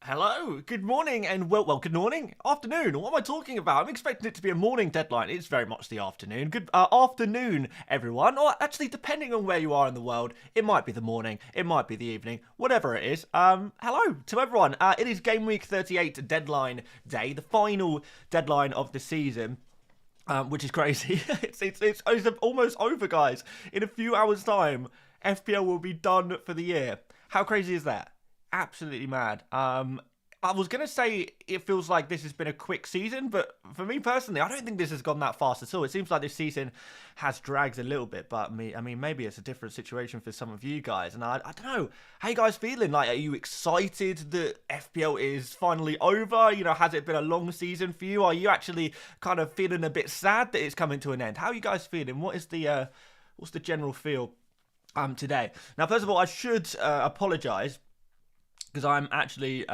Hello, good morning, and well, good morning, afternoon. What am I talking about? I'm expecting it to be a morning deadline. It's very much the afternoon. Good afternoon, everyone. Or actually, depending on where you are in the world, it might be the morning, it might be the evening, whatever it is. Hello to everyone. It is Gameweek 38 deadline day, the final deadline of the season. Which is crazy. it's almost over, guys. In a few hours' time, FPL will be done for the year. How crazy is that? Absolutely mad. I was going to say it feels like this has been a quick season, but for me personally, I don't think this has gone that fast at all. It seems like this season has dragged a little bit, but maybe it's a different situation for some of you guys. And I don't know, how you guys feeling? Like, are you excited that FPL is finally over? You know, has it been a long season for you? Are you actually kind of feeling a bit sad that it's coming to an end? How are you guys feeling? What's the general feel today? Now, first of all, I should apologise, because I'm actually,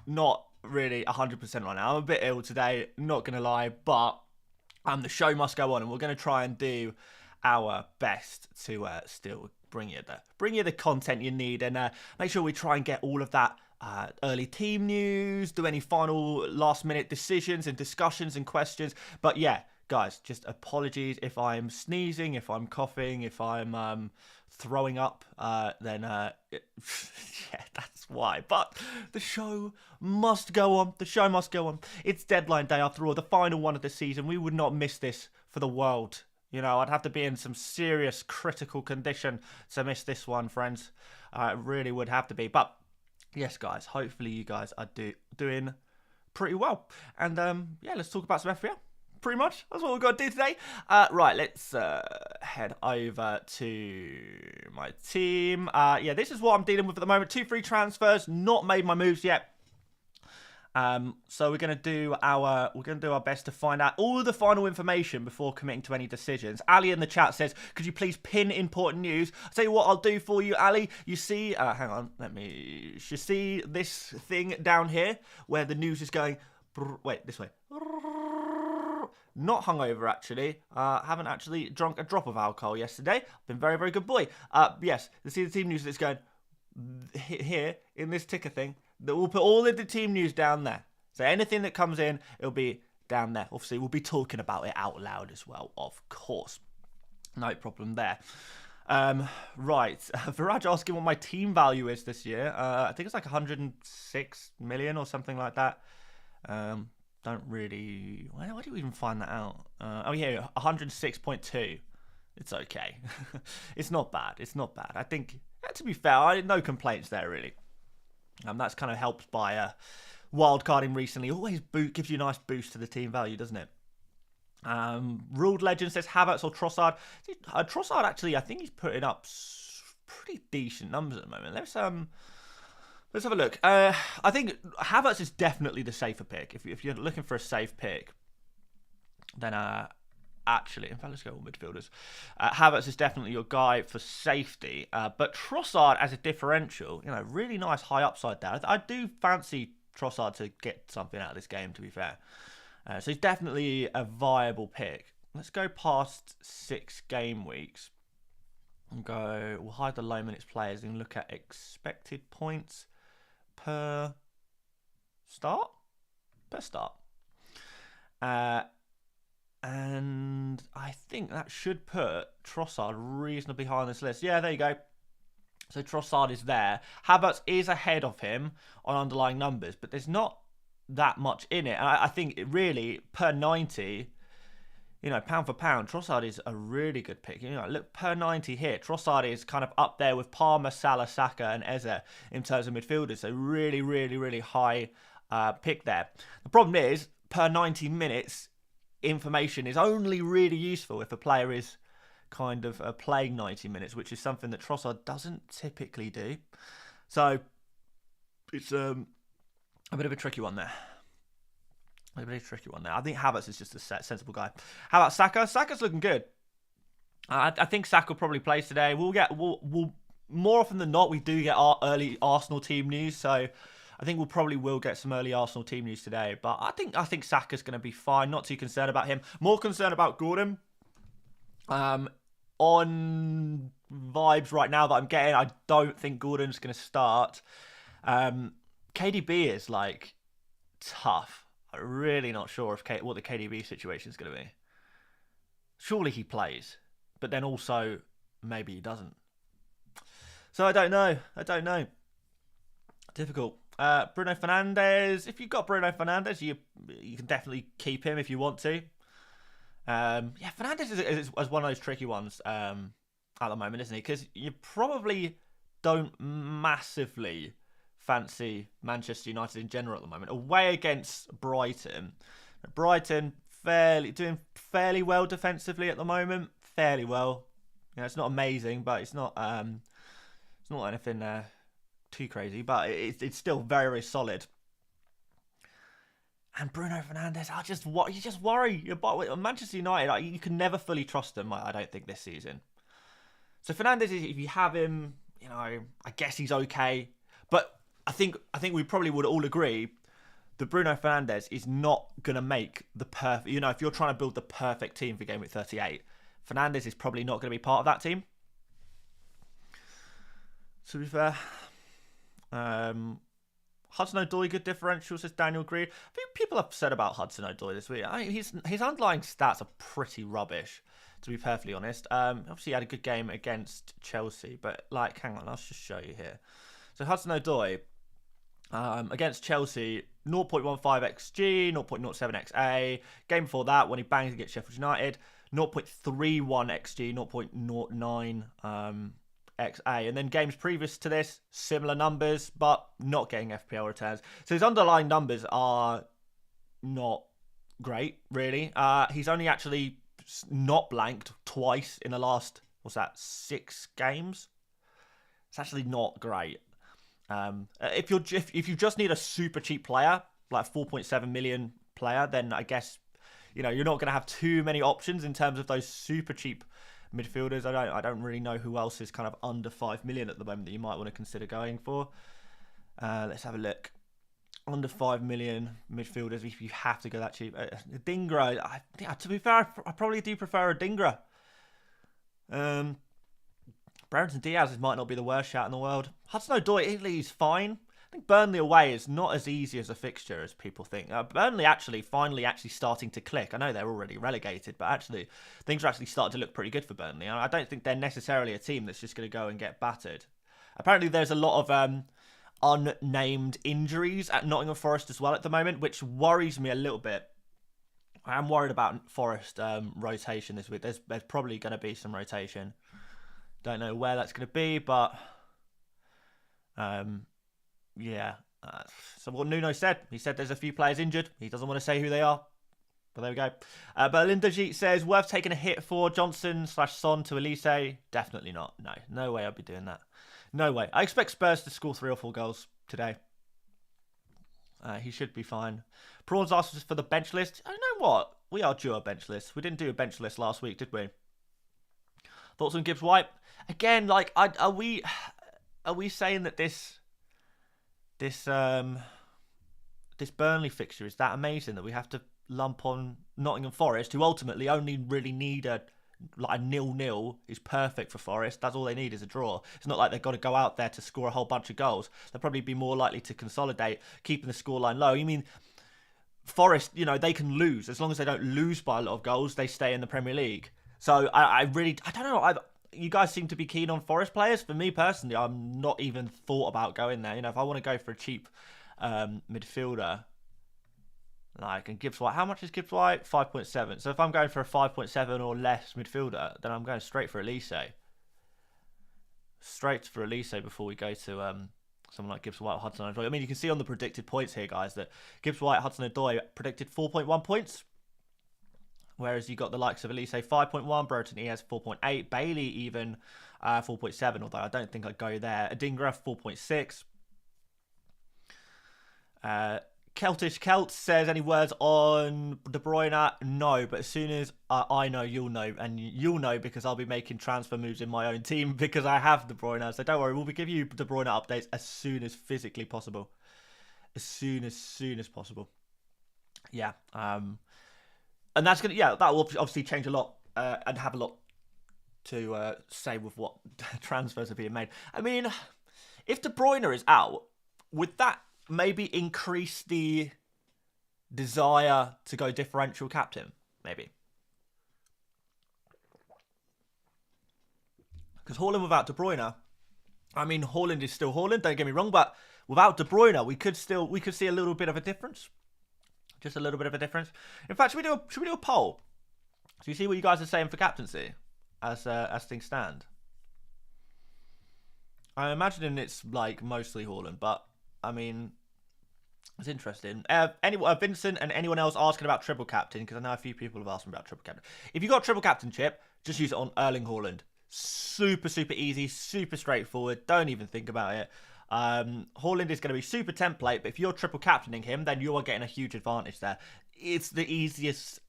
not really 100% right now. I'm a bit ill today, not going to lie, but the show must go on, and we're going to try and do our best to still bring you the content you need, and make sure we try and get all of that early team news, do any final last-minute decisions and discussions and questions. But yeah, guys, just apologies if I'm sneezing, if I'm coughing, if I'm throwing up, then yeah, that's why. But the show must go on. The show must go on. It's deadline day after all, the final one of the season. We would not miss this for the world. You know, I'd have to be in some serious critical condition to miss this one, friends. It really would have to be. But yes, guys, hopefully you guys are doing pretty well. And yeah, let's talk about some FPL. Pretty much, that's what we've got to do today. Right, let's head over to my team. Yeah, this is what I'm dealing with at the moment. 2 free transfers, not made my moves yet. So we're gonna do our best to find out all the final information before committing to any decisions. Ali in the chat says, "Could you please pin important news?" I'll tell you what I'll do for you, Ali. You see, hang on, you see this thing down here where the news is going. Wait, this way. Not hungover, actually. Haven't actually drunk a drop of alcohol yesterday. Been very, very good boy. Yes, you see the team news that's going here in this ticker thing. That we'll put all of the team news down there. So anything that comes in, it'll be down there. Obviously, we'll be talking about it out loud as well, of course. No problem there. Right. Viraj asking what my team value is this year. I think it's like 106 million or something like that. Don't really... Why do you even find that out? Oh, yeah, 106.2. It's okay. It's not bad. It's not bad. I think, to be fair, no complaints there, really. That's kind of helped by wildcarding recently. Always gives you a nice boost to the team value, doesn't it? Ruled Legend says Havertz or Trossard. Trossard, actually, I think he's putting up pretty decent numbers at the moment. Let's have a look. I think Havertz is definitely the safer pick. If you're looking for a safe pick, then actually, in fact, let's go all midfielders. Havertz is definitely your guy for safety. But Trossard as a differential, you know, really nice high upside there. I do fancy Trossard to get something out of this game, to be fair. So he's definitely a viable pick. Let's go past 6 game weeks. We'll hide the low minutes players and look at expected points per start. And I think that should put Trossard reasonably high on this list. Yeah, there you go. So Trossard is there. Havertz is ahead of him on underlying numbers, but there's not that much in it. And I think it really, per 90, you know, pound for pound, Trossard is a really good pick. You know, look, per 90 here, Trossard is kind of up there with Palmer, Salah, Saka, and Eze in terms of midfielders. So really, really, really high pick there. The problem is, per 90 minutes, information is only really useful if a player is kind of playing 90 minutes, which is something that Trossard doesn't typically do. So it's a bit of a tricky one there. A very tricky one there. I think Havertz is just a sensible guy. How about Saka? Saka's looking good. I think Saka will probably play today. We'll more often than not, we do get our early Arsenal team news. So I think will get some early Arsenal team news today. But I think Saka's going to be fine. Not too concerned about him. More concerned about Gordon. On vibes right now that I'm getting, I don't think Gordon's going to start. KDB is like tough. I'm really not sure if what the KDB situation is going to be. Surely he plays, but then also maybe he doesn't. So I don't know. Difficult. Bruno Fernandes. If you've got Bruno Fernandes, you can definitely keep him if you want to. Fernandes is one of those tricky ones at the moment, isn't he? Because you probably don't massively fancy Manchester United in general at the moment. Away against Brighton. Brighton doing fairly well defensively at the moment. Fairly well. It's not amazing, but it's not anything too crazy. But it's still very, very solid. And Bruno Fernandes, you just worry. Manchester United, you can never fully trust them, I don't think, this season. So Fernandes, if you have him, I guess he's okay. But I think we probably would all agree that Bruno Fernandes is not going to make the perfect... if you're trying to build the perfect team for Gameweek 38, Fernandes is probably not going to be part of that team. To be fair... Hudson-Odoi, good differential, says Daniel Green. I think people have said about Hudson-Odoi this week. His underlying stats are pretty rubbish, to be perfectly honest. Obviously, he had a good game against Chelsea, but, hang on, I'll just show you here. So, Hudson-Odoi, against Chelsea, 0.15 XG, 0.07 XA. Game before that, when he banged against Sheffield United, 0.31 XG, 0.09 XA, and then games previous to this, similar numbers, but not getting FPL returns. So his underlying numbers are not great, really. He's only actually not blanked twice in the last, 6 games? It's actually not great. If you just need a super cheap player, like 4.7 million player, then I guess you're not going to have too many options in terms of those super cheap midfielders. I don't really know who else is kind of under 5 million at the moment that you might want to consider going for. Let's have a look. Under 5 million midfielders, if you have to go that cheap. Dingra, to be fair, I probably do prefer a Dingra. Brereton Diaz might not be the worst shout in the world. Hudson-Odoi, Italy is fine. I think Burnley away is not as easy as a fixture as people think. Burnley finally starting to click. I know they're already relegated, but actually things are actually starting to look pretty good for Burnley. I don't think they're necessarily a team that's just going to go and get battered. Apparently there's a lot of unnamed injuries at Nottingham Forest as well at the moment, which worries me a little bit. I am worried about Forest rotation this week. There's probably going to be some rotation. Don't know where that's going to be, but... yeah. So what Nuno said, he said there's a few players injured. He doesn't want to say who they are. But there we go. But Linda says, worth taking a hit for Johnson/Son to Elise? Definitely not. No way I'd be doing that. No way. I expect Spurs to score 3 or 4 goals today. He should be fine. Prawns asked us for the bench list. I know what? We are due a bench list. We didn't do a bench list last week, did we? Thoughts on Gibbs White? Again, are we saying that this Burnley fixture is that amazing that we have to lump on Nottingham Forest, who ultimately only really need a 0-0 is perfect for Forest. That's all they need is a draw. It's not like they've got to go out there to score a whole bunch of goals. They'll probably be more likely to consolidate, keeping the scoreline low. You mean Forest, they can lose. As long as they don't lose by a lot of goals, they stay in the Premier League. So I don't know. You guys seem to be keen on Forest players. For me personally, I'm not even thought about going there. If I want to go for a cheap midfielder, and Gibbs White, how much is Gibbs White? 5.7. So if I'm going for a 5.7 or less midfielder, then I'm going straight for Elise. Straight for Elise before we go to someone like Gibbs White or Hudson-Odoi. I mean, you can see on the predicted points here, guys, that Gibbs White, Hudson-Odoi predicted 4.1 points. Whereas you got the likes of Elise 5.1, Brereton ES 4.8, Bailey even 4.7, although I don't think I'd go there. Adingra 4.6. Celtish Celt says, any words on De Bruyne? No, but as soon as I know, you'll know. And you'll know because I'll be making transfer moves in my own team because I have De Bruyne. So don't worry, we'll be giving you De Bruyne updates as soon as physically possible. As soon as possible. Yeah. And that's going to, that will obviously change a lot and have a lot to say with what transfers are being made. I mean, if De Bruyne is out, with that maybe increase the desire to go differential captain, maybe. Because Haaland without De Bruyne, I mean, Haaland is still Haaland, don't get me wrong, but without De Bruyne, we could see a little bit of a difference. Just a little bit of a difference. In fact, should we do a poll? So you see what you guys are saying for captaincy as things stand. I'm imagining it's like mostly Haaland, but I mean, it's interesting. Vincent and anyone else asking about triple captain, because I know a few people have asked me about triple captain. If you got triple captain chip, just use it on Erling Haaland. Super, super easy, super straightforward. Don't even think about it. Haaland is going to be super template, but if you're triple captaining him, then you are getting a huge advantage there. It's the easiest.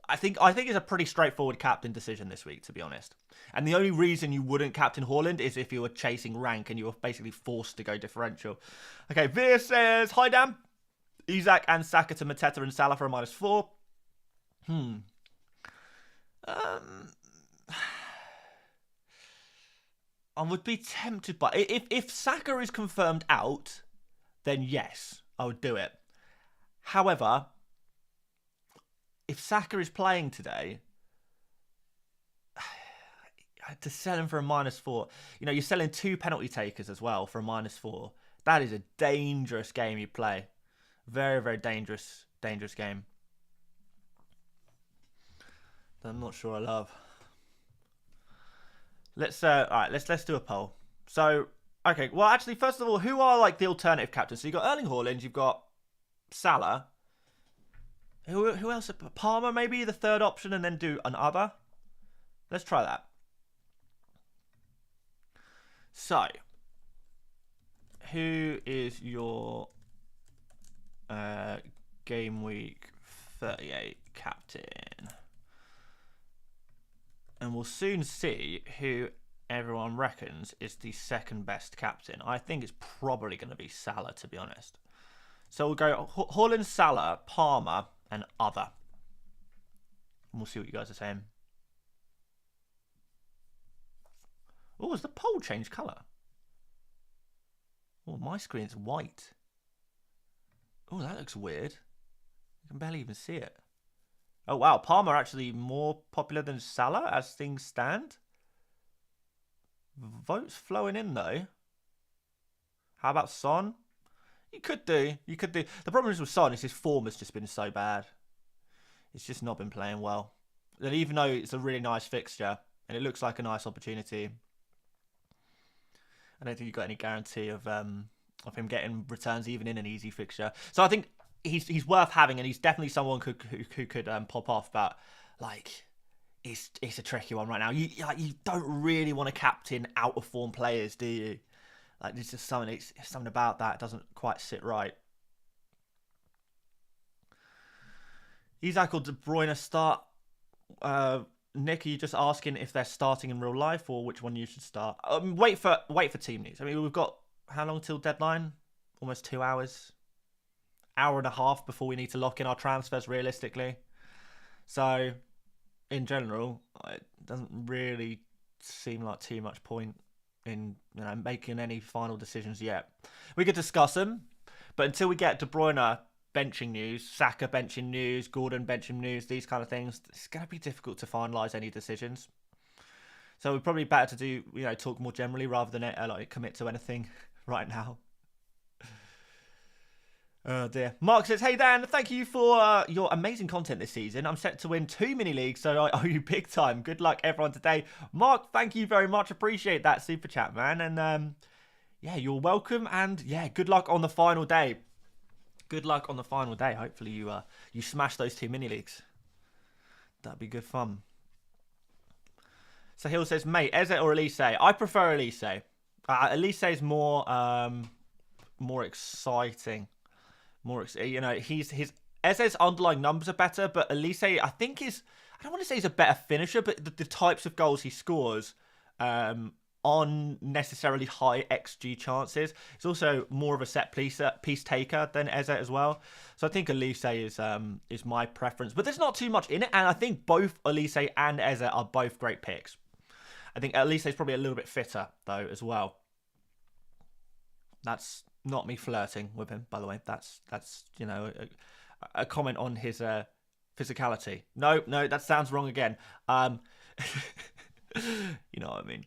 I think it's a pretty straightforward captain decision this week, to be honest. And the only reason you wouldn't captain Haaland is if you were chasing rank and you were basically forced to go differential. Okay, Veer says, hi Dan. Isak and Saka to Mateta and Salah for a -4. I would be tempted by... If Saka is confirmed out, then yes, I would do it. However, if Saka is playing today, to sell him for a -4, you're selling 2 penalty takers as well for a -4. That is a dangerous game you play. Very, very dangerous game. That I'm not sure I love. Let's do a poll. So, okay, well, actually, first of all, who are like the alternative captains? So you got Erling Haaland, you've got Salah. Who else? Palmer, maybe the third option, and then do another. Let's try that. So, who is your Gameweek 38 captain? And we'll soon see who everyone reckons is the second best captain. I think it's probably going to be Salah, to be honest. So we'll go Haaland, Salah, Palmer, and other. And we'll see what you guys are saying. Oh, has the poll changed colour? Oh, my screen's white. Oh, that looks weird. You can barely even see it. Oh, wow. Palmer actually more popular than Salah as things stand. Votes flowing in, though. How about Son? You could do. The problem is with Son is his form has just been so bad. It's just not been playing well. And even though it's a really nice fixture and it looks like a nice opportunity, I don't think you've got any guarantee of him getting returns even in an easy fixture. So I think he's worth having, and he's definitely someone who could pop off. But like, it's a tricky one right now. You don't really want to captain out of form players, do you? Like, there's just something about that doesn't quite sit right. Isak or De Bruyne start. Nick, are you just asking if they're starting in real life or which one you should start? Wait for team news. I mean, we've got how long till deadline? Almost 2 hours. Hour and a half before we need to lock in our transfers realistically. So, in general, it doesn't really seem like too much point in making any final decisions yet. We could discuss them, but until we get De Bruyne benching news, Saka benching news, Gordon benching news, these kind of things, it's going to be difficult to finalise any decisions. So we're probably better to do, talk more generally rather than commit to anything right now. Oh dear. Mark says, hey Dan, thank you for your amazing content this season. I'm set to win 2 mini leagues, so I owe you big time. Good luck everyone today. Mark, thank you very much. Appreciate that super chat, man. And yeah, you're welcome. And yeah, good luck on the final day. Good luck on the final day. Hopefully you smash those 2 mini leagues. That'd be good fun. So Hill says, mate, Eze or Elise? I prefer Elise. Elise is more exciting. His Eze's underlying numbers are better, but Elise, I think I don't want to say he's a better finisher, but the types of goals he scores aren't necessarily high XG chances. He's also more of a set piece taker than Eze as well. So I think Elise is my preference, but there's not too much in it, and I think both Elise and Eze are both great picks. I think Elise is probably a little bit fitter though as well. That's Not me flirting with him, by the way. That's you know, a comment on his physicality. No, that sounds wrong again. You know what I mean.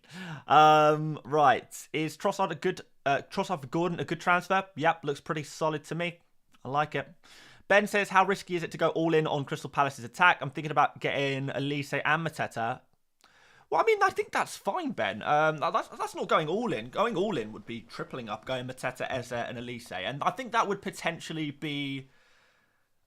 Right. Is Trossard a good Trossard for Gordon a good transfer? Yep, looks pretty solid to me. I like it. Ben says, how risky is it to go all in on Crystal Palace's attack? I'm thinking about getting Elise and Mateta. Well, I mean, I think that's fine, Ben. That's not going all in. Going all in would be tripling up, going Mateta, Eze, and Elise. And I think that would potentially be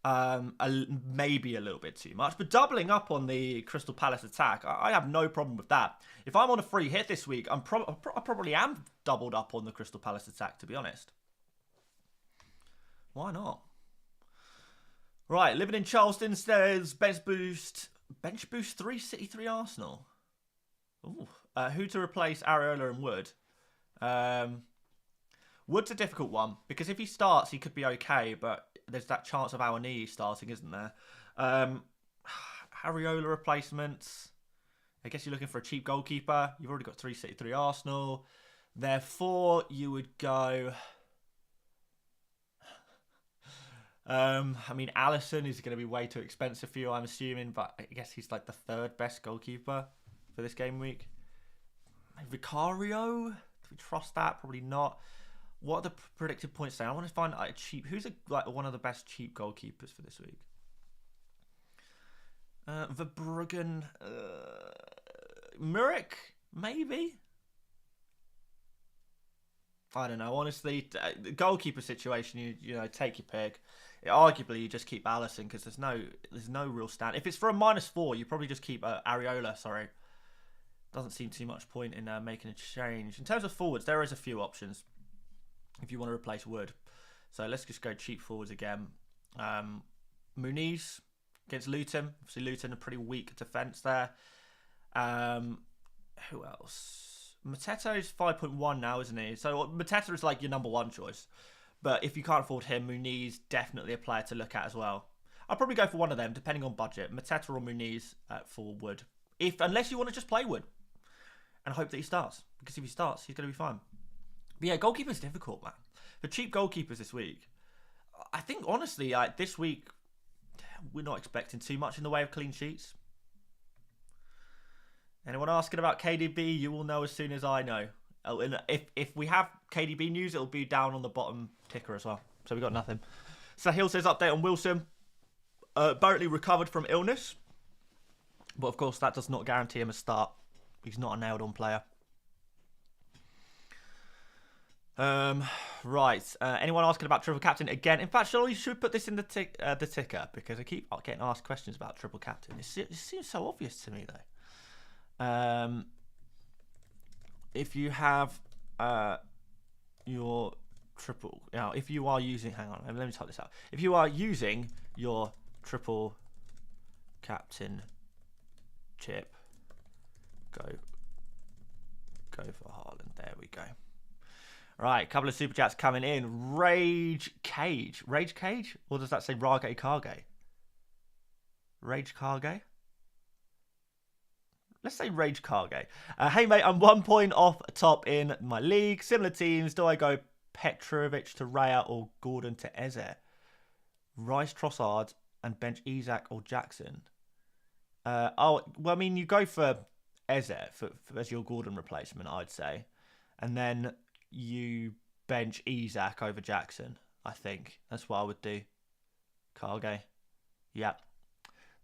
maybe a little bit too much. But doubling up on the Crystal Palace attack, I have no problem with that. If I'm on a free hit this week, I probably am doubled up on the Crystal Palace attack, to be honest. Why not? Right, living in Charleston says bench boost 3 City 3 Arsenal. Ooh, who to replace Areola and Wood? Wood's a difficult one because if he starts, he could be okay, but there's that chance of Awani starting, isn't there? Areola replacements. I guess you're looking for a cheap goalkeeper. You've already got 3 City 3 Arsenal. Therefore, you would go. I mean, Alisson is going to be way too expensive for you, I'm assuming, but I guess he's like the 3rd best goalkeeper for this game week. Vicario? Do we trust that? Probably not. What are the predicted points saying? I want to find a cheap. Who's one of the best cheap goalkeepers for this week? Verbruggen, Murik, maybe. I don't know. Honestly, the goalkeeper situation, you know, take your pick. Arguably, you just keep Alisson because there's no real stand. If it's for a -4, you probably just keep Areola. Sorry, doesn't seem too much point in making a change. In terms of forwards, there is a few options if you want to replace Wood. So let's just go cheap forwards again. Muniz against Luton. Obviously, Luton a pretty weak defence there. Who else? Mateta is 5.1 now, isn't he? So Mateta is like your number 1 choice. But if you can't afford him, Muniz definitely a player to look at as well. I'll probably go for one of them, depending on budget. Mateta or Muniz for Wood. Unless you want to just play Wood and hope that he starts. Because if he starts, he's going to be fine. But yeah, goalkeeper's difficult, man. For cheap goalkeepers this week, I think, honestly, this week, we're not expecting too much in the way of clean sheets. Anyone asking about KDB, you will know as soon as I know. And if we have KDB news, it'll be down on the bottom ticker as well. So we got nothing. Sahil says update on Wilson. Apparently recovered from illness. But of course, that does not guarantee him a start. He's not a nailed-on player. Right. Anyone asking about triple captain again? In fact, we should put this in the ticker because I keep getting asked questions about triple captain. It seems so obvious to me though. If you have your triple, if you are using, hang on, let me type this out. If you are using your triple captain chip, go for Haaland. There we go. Right, couple of super chats coming in. Rage Cage, or does that say Rage Kage? Rage Kage. Let's say Rage Kage. Hey mate, I'm 1 point off top in my league. Similar teams. Do I go Petrovic to Raya or Gordon to Eze? Rice Trossard and bench Isak or Jackson? Well, I mean, you go for Eze as your Gordon replacement, I'd say. And then you bench Isak over Jackson, I think. That's what I would do. Kage. Yep.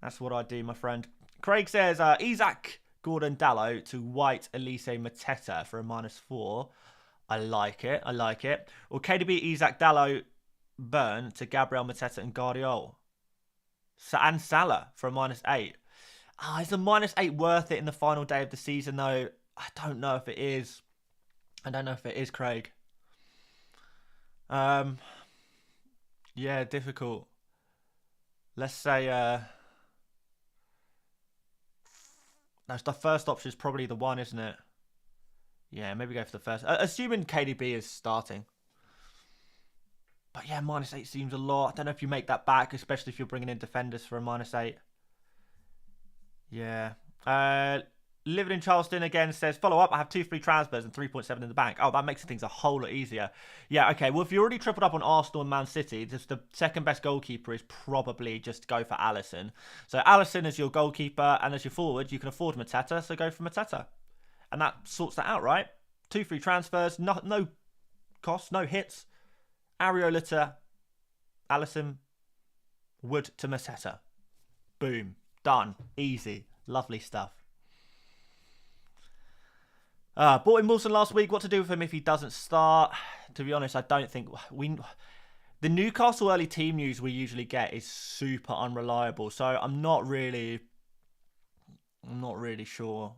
That's what I'd do, my friend. Craig says, Isak, Gordon, Dallo to White, Elise, Mateta for a -4. I like it. Or KDB, Isak, Dallo, Burn to Gabriel, Mateta and Guardiola. And Salah for a -8. Is a -8 worth it in the final day of the season, though? I don't know if it is. Craig. Yeah, difficult. Let's say that's the first option is probably the one, isn't it? Yeah, maybe go for the first. Assuming KDB is starting. But yeah, -8 seems a lot. I don't know if you make that back, especially if you're bringing in defenders for a -8. Yeah. Living in Charleston again says, follow up, I have 2 free transfers and 3.7 in the bank. Oh, that makes things a whole lot easier. Yeah, okay, well, if you already tripled up on Arsenal and Man City, just the second best goalkeeper is probably just go for Alisson. So Alisson is your goalkeeper, and as your forward, you can afford Mateta, so go for Mateta. And that sorts that out, right? 2 free transfers, no costs, no hits. Areola to Alisson, Wood to Mateta. Boom. Done. Easy. Lovely stuff. Bought in Wilson last week. What to do with him if he doesn't start? To be honest, I don't think the Newcastle early team news we usually get is super unreliable. So I'm not really sure.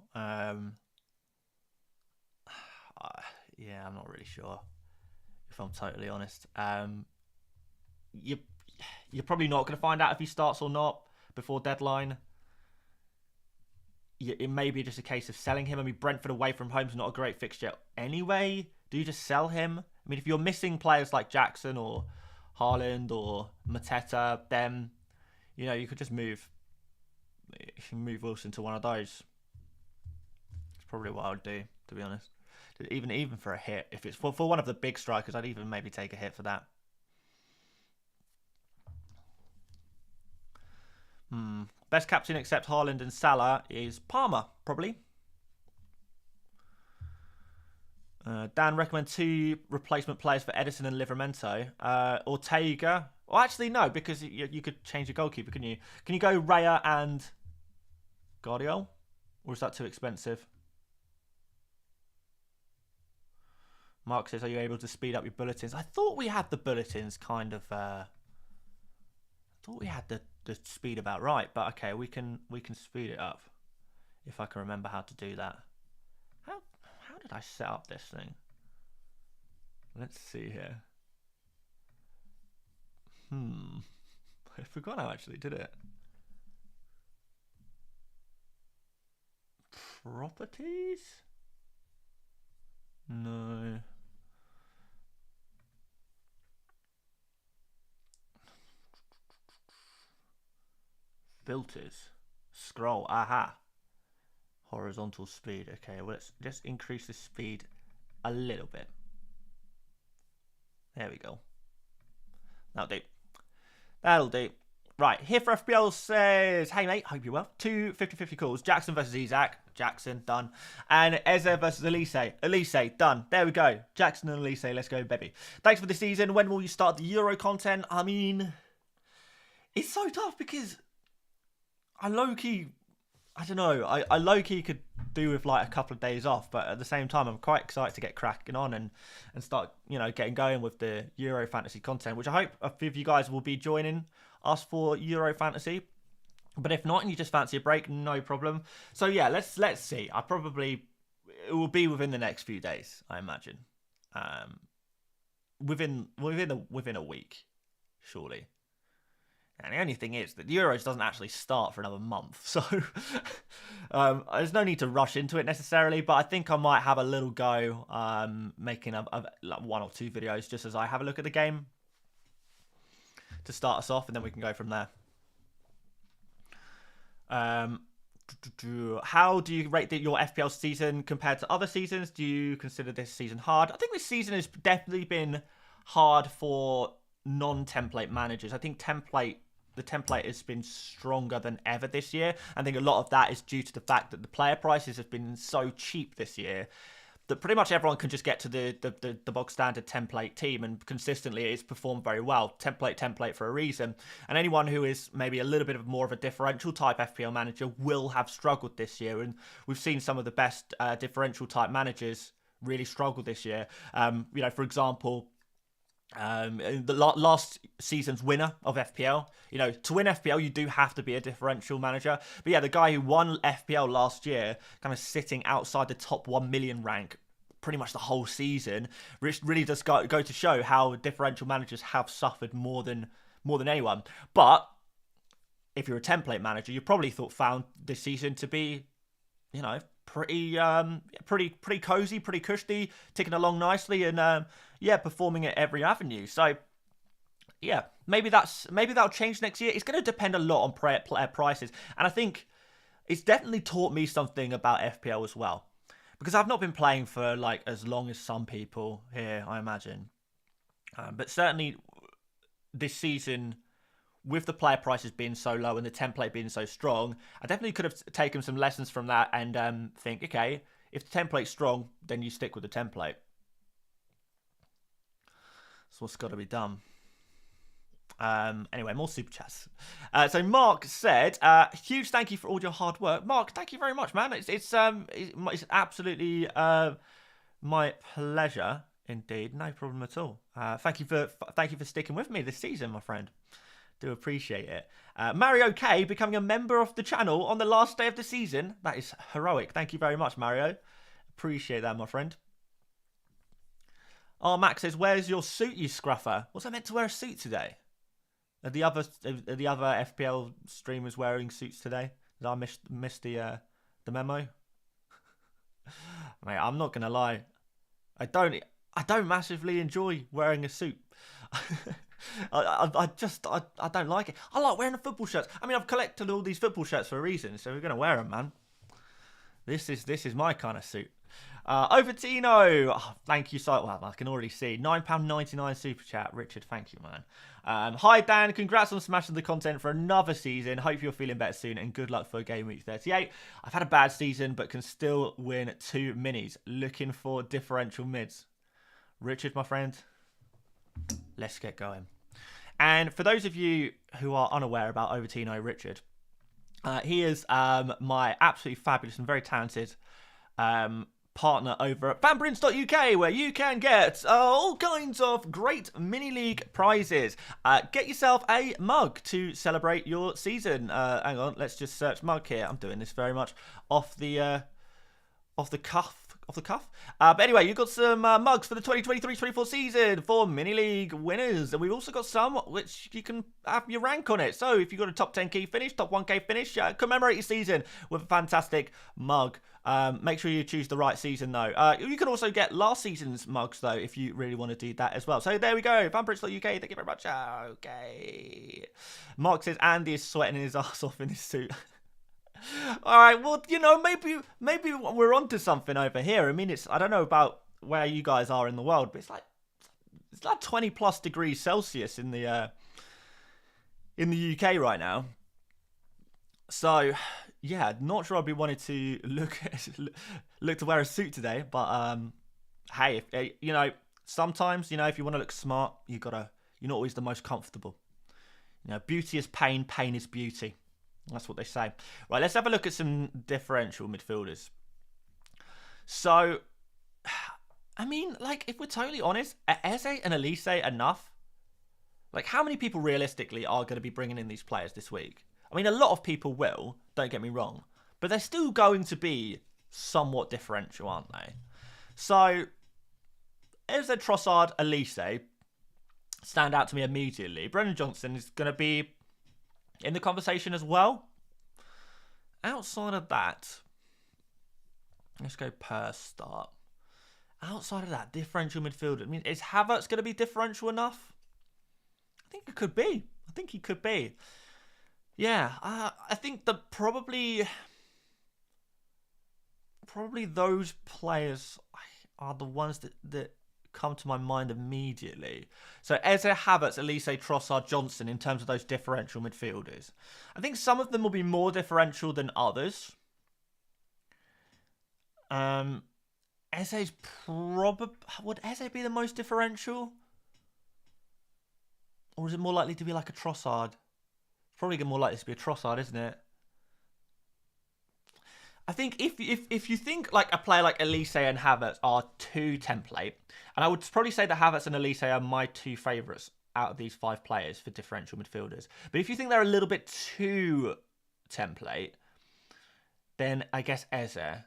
Yeah, I'm not really sure, if I'm totally honest. You're probably not going to find out if he starts or not before deadline. It may be just a case of selling him. I mean, Brentford away from home is not a great fixture anyway. Do you just sell him? I mean, if you're missing players like Jackson or Haaland or Mateta, then, you know, you could just move Wilson to one of those. It's probably what I would do, to be honest. Even for a hit. If it's for one of the big strikers, I'd even maybe take a hit for that. Best captain except Haaland and Salah is Palmer, probably. Dan recommend 2 replacement players for Edison and Livramento. Ortega. Well, actually, no, because you could change your goalkeeper, couldn't you? Can you go Raya and Guardiola? Or is that too expensive? Mark says, are you able to speed up your bulletins? I thought we had the bulletins kind of... I thought we had the speed about right, but okay, we can speed it up if I can remember how to do that. How did I set up this thing? Let's see here. I forgot how I actually did it. Properties? No. Filters. Scroll. Aha. Horizontal speed. Okay, well, let's just increase the speed a little bit. There we go. That'll do. That'll do. Right, here for FPL says, hey mate, hope you're well. 2 50-50 calls. Jackson versus Isaac. Jackson, done. And Eze versus Elise. Elise, done. There we go. Jackson and Elise, let's go, baby. Thanks for the season. When will you start the Euro content? I mean, it's so tough because I low-key, I don't know, I low-key could do with like a couple of days off, but at the same time, I'm quite excited to get cracking on and start, you know, getting going with the Euro fantasy content, which I hope a few of you guys will be joining us for Euro fantasy. But if not, and you just fancy a break, no problem. So yeah, let's see. It will be within the next few days, I imagine. Within a week, surely. And the only thing is that the Euros doesn't actually start for another month, so there's no need to rush into it necessarily. But I think I might have a little go, making like 1 or 2 videos just as I have a look at the game to start us off, and then we can go from there. How do you rate your FPL season compared to other seasons? Do you consider this season hard? I think this season has definitely been hard for non-template managers. I think the template has been stronger than ever this year. I think a lot of that is due to the fact that the player prices have been so cheap this year that pretty much everyone can just get to the bog standard template team, and consistently it's performed very well. Template for a reason. And anyone who is maybe a little bit more of a differential type FPL manager will have struggled this year. And we've seen some of the best differential type managers really struggle this year. You know, for example, the last season's winner of FPL, you know, to win FPL you do have to be a differential manager. But yeah, the guy who won FPL last year, kind of sitting outside the top 1 million rank pretty much the whole season, which really does go to show how differential managers have suffered more than anyone. But if you're a template manager, you probably found this season to be, you know, pretty cozy, pretty cushy, ticking along nicely, and yeah, performing at every avenue. So yeah, maybe that'll change next year. It's going to depend a lot on player prices, and I think it's definitely taught me something about FPL as well. Because I've not been playing for like as long as some people here, I imagine. But certainly this season, with the player prices being so low and the template being so strong, I definitely could have taken some lessons from that and think, okay, if the template's strong, then you stick with the template. That's what's got to be done. Anyway, more super chats. So Mark said, "Huge thank you for all your hard work." Mark, thank you very much, man. It's absolutely my pleasure indeed. No problem at all. Thank you for sticking with me this season, my friend. Do appreciate it. Mario K becoming a member of the channel on the last day of the season. That is heroic. Thank you very much, Mario. Appreciate that, my friend. Oh, Max says, "Where's your suit, you scruffer?" Was I meant to wear a suit today? Are the other FPL streamers wearing suits today? Did I miss the memo? Mate, I'm not gonna lie. I don't massively enjoy wearing a suit. I don't like it. I like wearing the football shirts. I mean, I've collected all these football shirts for a reason, so we're gonna wear them, man. This is my kind of suit. Over Tino, thank you so well. I can already see £9.99 super chat. Richard, thank you, man. Hi Dan, congrats on smashing the content for another season. Hope you're feeling better soon, and good luck for Gameweek 38. I've had a bad season, but can still win 2 minis. Looking for differential mids. Richard, my friend, let's get going. And for those of you who are unaware about Overtino Richard, he is my absolutely fabulous and very talented partner over at fanprints.uk, where you can get all kinds of great mini league prizes. Get yourself a mug to celebrate your season. Hang on, let's just search mug here. I'm doing this very much off the cuff. But anyway, you've got some mugs for the 2023-24 season for mini league winners, and we've also got some which you can have your rank on it. So if you've got a top 10k finish, top 1k finish, commemorate your season with a fantastic mug. Make sure you choose the right season though. You can also get last season's mugs though if you really want to do that as well. So there we go, fanprints.uk. Thank you very much. Okay. Mark says Andy is sweating his ass off in his suit. All right, well, you know, maybe we're onto something over here. I mean, I don't know about where you guys are in the world, but it's like 20 plus degrees Celsius in the UK right now. So yeah, not sure I'd be wanting to look to wear a suit today, but hey, if, you know, sometimes, you know, if you want to look smart, you're not always the most comfortable. You know, beauty is pain, pain is beauty. That's what they say. Right, let's have a look at some differential midfielders. So, I mean, like, if we're totally honest, are Eze and Elise enough? Like, how many people realistically are going to be bringing in these players this week? I mean, a lot of people will, don't get me wrong. But they're still going to be somewhat differential, aren't they? So, Eze, Trossard, Elise stand out to me immediately. Brennan Johnson is going to be in the conversation as well. Outside of that, let's go per start. Outside of that, differential midfielder. I mean, is Havertz going to be differential enough? I think it could be. I think he could be. Yeah, I think that probably those players are the ones that come to my mind immediately. So Eze, Havertz, Elise, Trossard, Johnson in terms of those differential midfielders. I think some of them will be more differential than others. Eze's would Eze be the most differential? Or is it more likely to be like a Trossard? Probably more likely to be a Trossard, isn't it? I think if you think like a player like Elise and Havertz are too template, and I would probably say that Havertz and Elise are my 2 favourites out of these 5 players for differential midfielders. But if you think they're a little bit too template, then I guess Eze.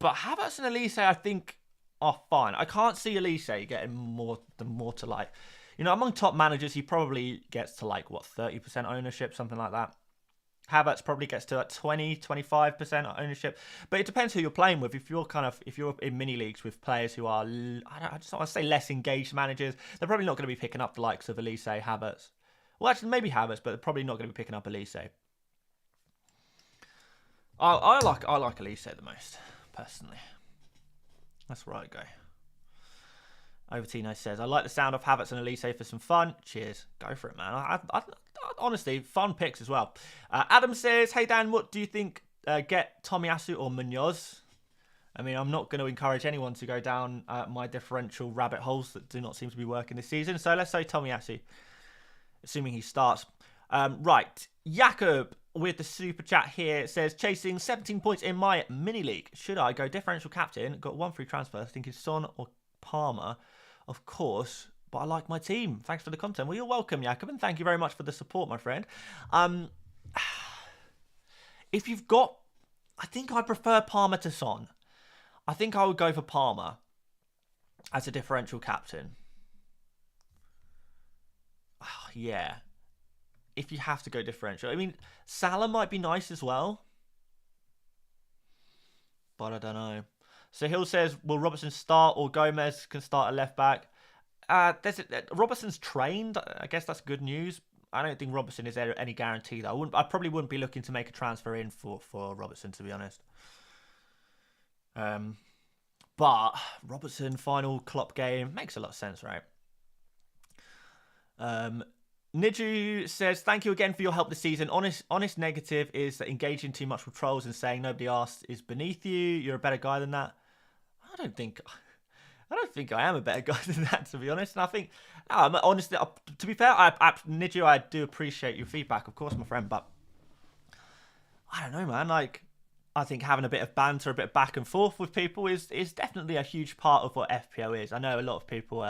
But Havertz and Elise, I think, are fine. I can't see Elise getting more to like, you know, among top managers, he probably gets to like, what, 30% ownership, something like that. Havertz probably gets to like 20-25% ownership, but it depends who you're playing with. If you're in mini leagues with players who are, I just want to say less engaged managers, they're probably not going to be picking up the likes of Elise, Havertz. Well, actually, maybe Havertz, but they're probably not going to be picking up Elise. I like Elise the most, personally. That's where I go. Overtino says, I like the sound of Havertz and Elise for some fun. Cheers. Go for it, man. I honestly, fun picks as well. Adam says, hey, Dan, what do you think? Get Tomiyasu or Munoz? I mean, I'm not going to encourage anyone to go down my differential rabbit holes that do not seem to be working this season. So let's say Tomiyasu, assuming he starts. Right. Jakob with the super chat here says, chasing 17 points in my mini league. Should I go differential captain? Got 1 free transfer. Thinking Son or Palmer. Of course, but I like my team. Thanks for the content. Well, you're welcome, Jakob, and thank you very much for the support, my friend. If you've got... I think I prefer Palmer to Son. I think I would go for Palmer as a differential captain. Yeah. If you have to go differential. I mean, Salah might be nice as well. But I don't know. So Hill says, will Robertson start or Gomez can start a left back? Robertson's trained. I guess that's good news. I don't think Robertson is any guarantee though. I probably wouldn't be looking to make a transfer in for Robertson, to be honest. But Robertson final Klopp game makes a lot of sense, right? Niju says, thank you again for your help this season. Honest negative is that engaging too much with trolls and saying nobody asked is beneath you. You're a better guy than that. I don't think I am a better guy than that, to be honest. And I think, honestly, to be fair, Niju, I do appreciate your feedback, of course, my friend. But I don't know, man. Like, I think having a bit of banter, a bit of back and forth with people is definitely a huge part of what FPL is. I know a lot of people,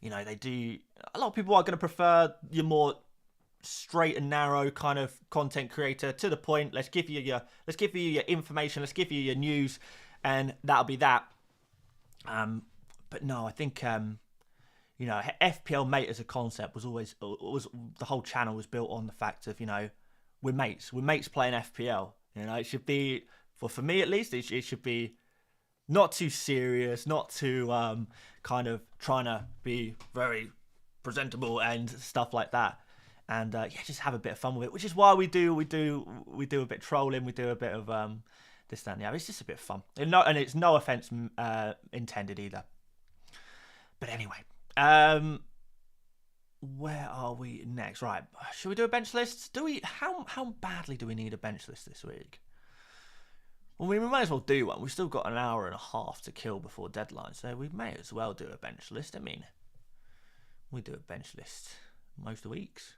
you know, a lot of people are going to prefer your more straight and narrow kind of content creator, to the point. Let's give you your information, let's give you your news, and that'll be that. But no, I think you know, FPL Mate as a concept was the whole channel was built on the fact of, you know, we're mates playing FPL. You know, it should be, for me at least, it should be not too serious, not too kind of trying to be very presentable and stuff like that. And yeah, just have a bit of fun with it, which is why we do a bit of trolling, we do a bit of this, that, and the other. It's just a bit of fun, and it's no offense intended either. But anyway, where are we next? Right, should we do a bench list? How badly do we need a bench list this week? Well, we might as well do one. We've still got an hour and a half to kill before deadline, so we may as well do a bench list. I mean, we do a bench list most weeks.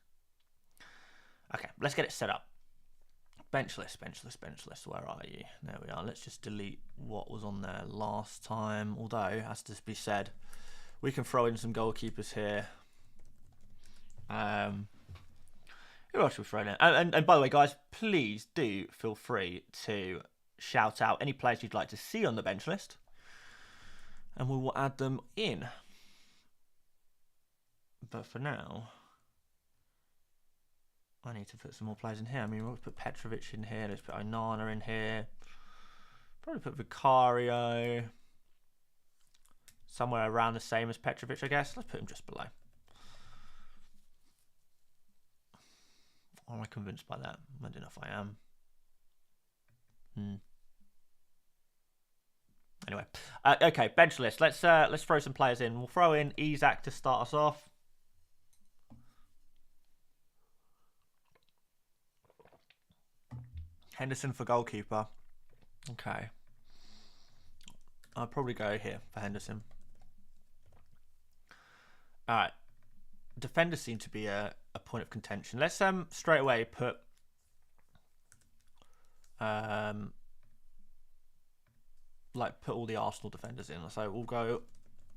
Okay, let's get it set up. Bench list. Where are you? There we are. Let's just delete what was on there last time. Although, has to be said, we can throw in some goalkeepers here. Who else should we throw in? And by the way, guys, please do feel free to shout out any players you'd like to see on the bench list, and we will add them in. But for now, I need to put some more players in here. I mean, we'll put Petrovic in here. Let's put Onana in here. Probably put Vicario somewhere around the same as Petrovic, I guess. Let's put him just below. Am I convinced by that? I don't know if I am. Anyway, okay, bench list. Let's throw some players in. We'll throw in Isak to start us off. Henderson for goalkeeper. Okay. I'll probably go here for Henderson. All right. Defenders seem to be a point of contention. Let's straight away put put all the Arsenal defenders in. So we'll go,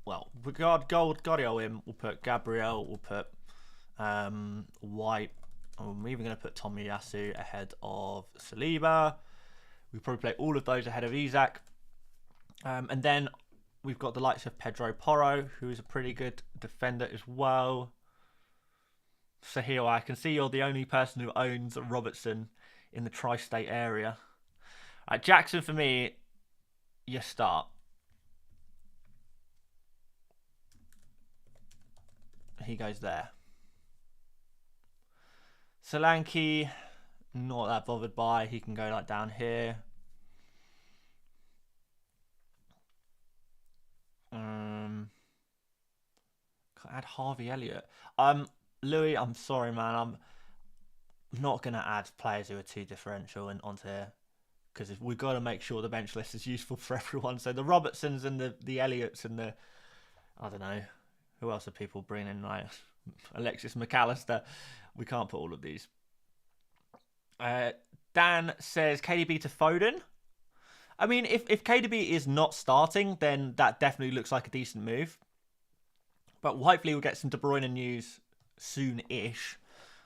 well, we got Guardiola in. We'll put Gabriel. We'll put White. I'm even going to put Tomiyasu ahead of Saliba. We probably play all of those ahead of Isak. And then we've got the likes of Pedro Porro, who is a pretty good defender as well. So here, I can see you're the only person who owns Robertson in the tri-state area. Jackson, for me, you start. He goes there. Solanke, Not that bothered by. He can go like down here. Can add Harvey Elliott. Louis, I'm sorry, man. I'm not gonna add players who are too differential onto here because we've got to make sure the bench list is useful for everyone. So the Robertsons and the Elliots and the, I don't know, who else are people bringing in, like Alexis McAllister. We can't put all of these. Dan says KDB to Foden. I mean, if KDB is not starting, then that definitely looks like a decent move. But hopefully we'll get some De Bruyne news soon-ish.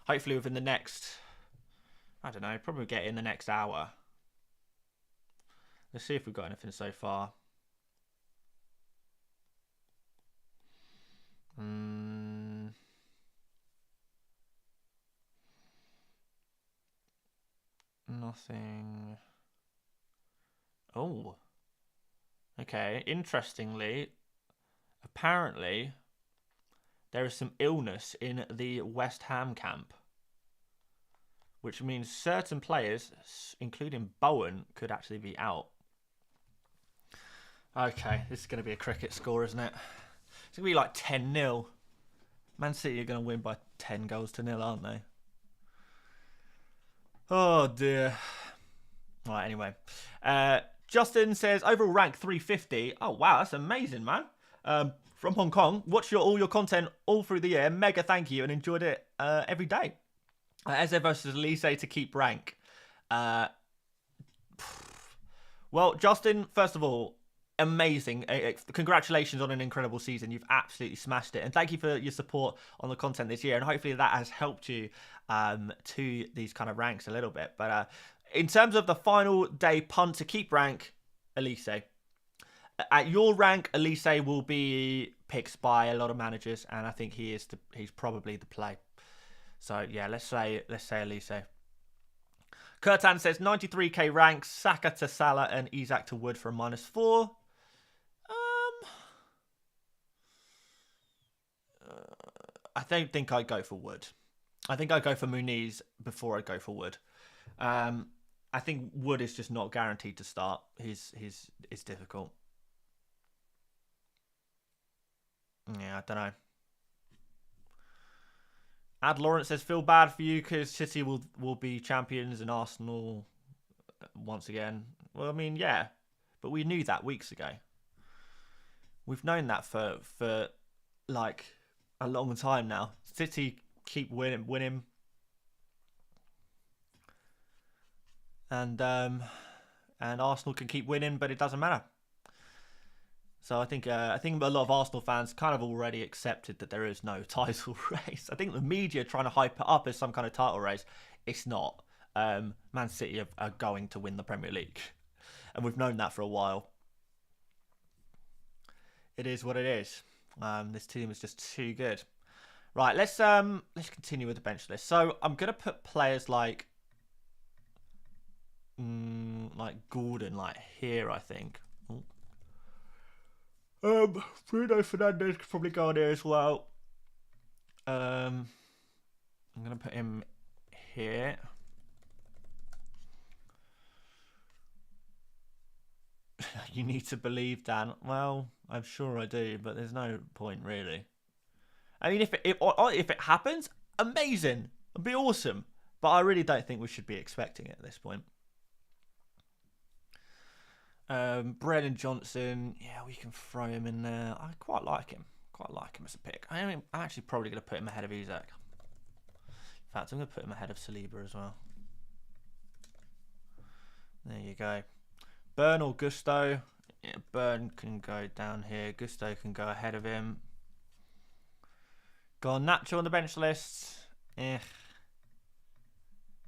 Hopefully within the next, I don't know, probably get in the next hour. Let's see if we've got anything so far. Nothing. Oh. Okay, interestingly, apparently there is some illness in the West Ham camp, which means certain players, including Bowen, could actually be out. Okay, this is going to be a cricket score, isn't it? It's going to be like 10-0. Man City are going to win by 10 goals to nil, aren't they? Oh, dear. Right, anyway. Justin says, overall rank 350. Oh, wow, that's amazing, man. From Hong Kong. Watch all your content all through the year. Mega thank you and enjoyed it every day. Eze versus Elise to keep rank. Well, Justin, first of all, amazing. Congratulations on an incredible season. You've absolutely smashed it. And thank you for your support on the content this year. And hopefully that has helped you to these kind of ranks a little bit. But in terms of the final day punt to keep rank, Elise. At your rank, Elise will be picked by a lot of managers. And I think he's probably the play. So, yeah, let's say Elise. Kurtan says 93k ranks, Saka to Salah and Isak to Wood for a -4. I don't think I'd go for Wood. I think I'd go for Muniz before I'd go for Wood. I think Wood is just not guaranteed to start. It's difficult. Yeah, I don't know. Ad Lawrence says, feel bad for you because City will be champions and Arsenal once again. Well, I mean, yeah. But we knew that weeks ago. We've known that for like a long time now. City keep winning. And Arsenal can keep winning, but it doesn't matter. So I think a lot of Arsenal fans kind of already accepted that there is no title race. I think the media are trying to hype it up as some kind of title race. It's not. Man City are going to win the Premier League, and we've known that for a while. It is what it is. This team is just too good. Right, let's continue with the bench list. So I'm gonna put players like Gordon like here, I think. Bruno Fernandes could probably go on here as well. I'm gonna put him here. You need to believe, Dan. Well, I'm sure I do, but there's no point really. I mean, if it happens, amazing, it'd be awesome. But I really don't think we should be expecting it at this point. Brennan Johnson, yeah, we can throw him in there. I quite like him. Quite like him as a pick. I'm actually probably going to put him ahead of Isak. In fact, I'm going to put him ahead of Saliba as well. There you go. Burn or Gusto. Yeah, Burn can go down here. Gusto can go ahead of him. Got Nacho on the bench list.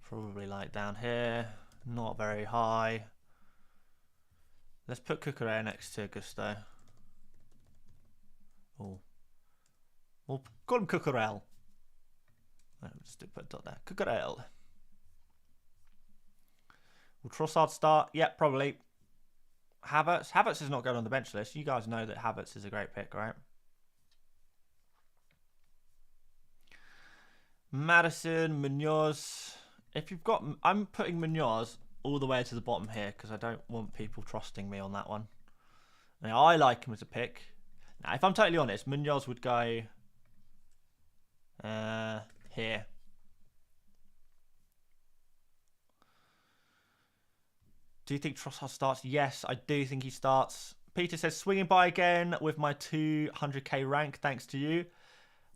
Probably like down here. Not very high. Let's put Cucurella next to Gusto. Oh. We'll call him Cucurella. Just put a dot there. Cucurella. Will Trossard start? Yeah, probably. Havertz. Havertz is not going on the bench list. You guys know that Havertz is a great pick, right? Madison, Munoz. If you've got, I'm putting Munoz all the way to the bottom here because I don't want people trusting me on that one. Now, I like him as a pick. Now, if I'm totally honest, Munoz would go here. Do you think Trossard starts? Yes, I do think he starts. Peter says, swinging by again with my 200k rank, thanks to you.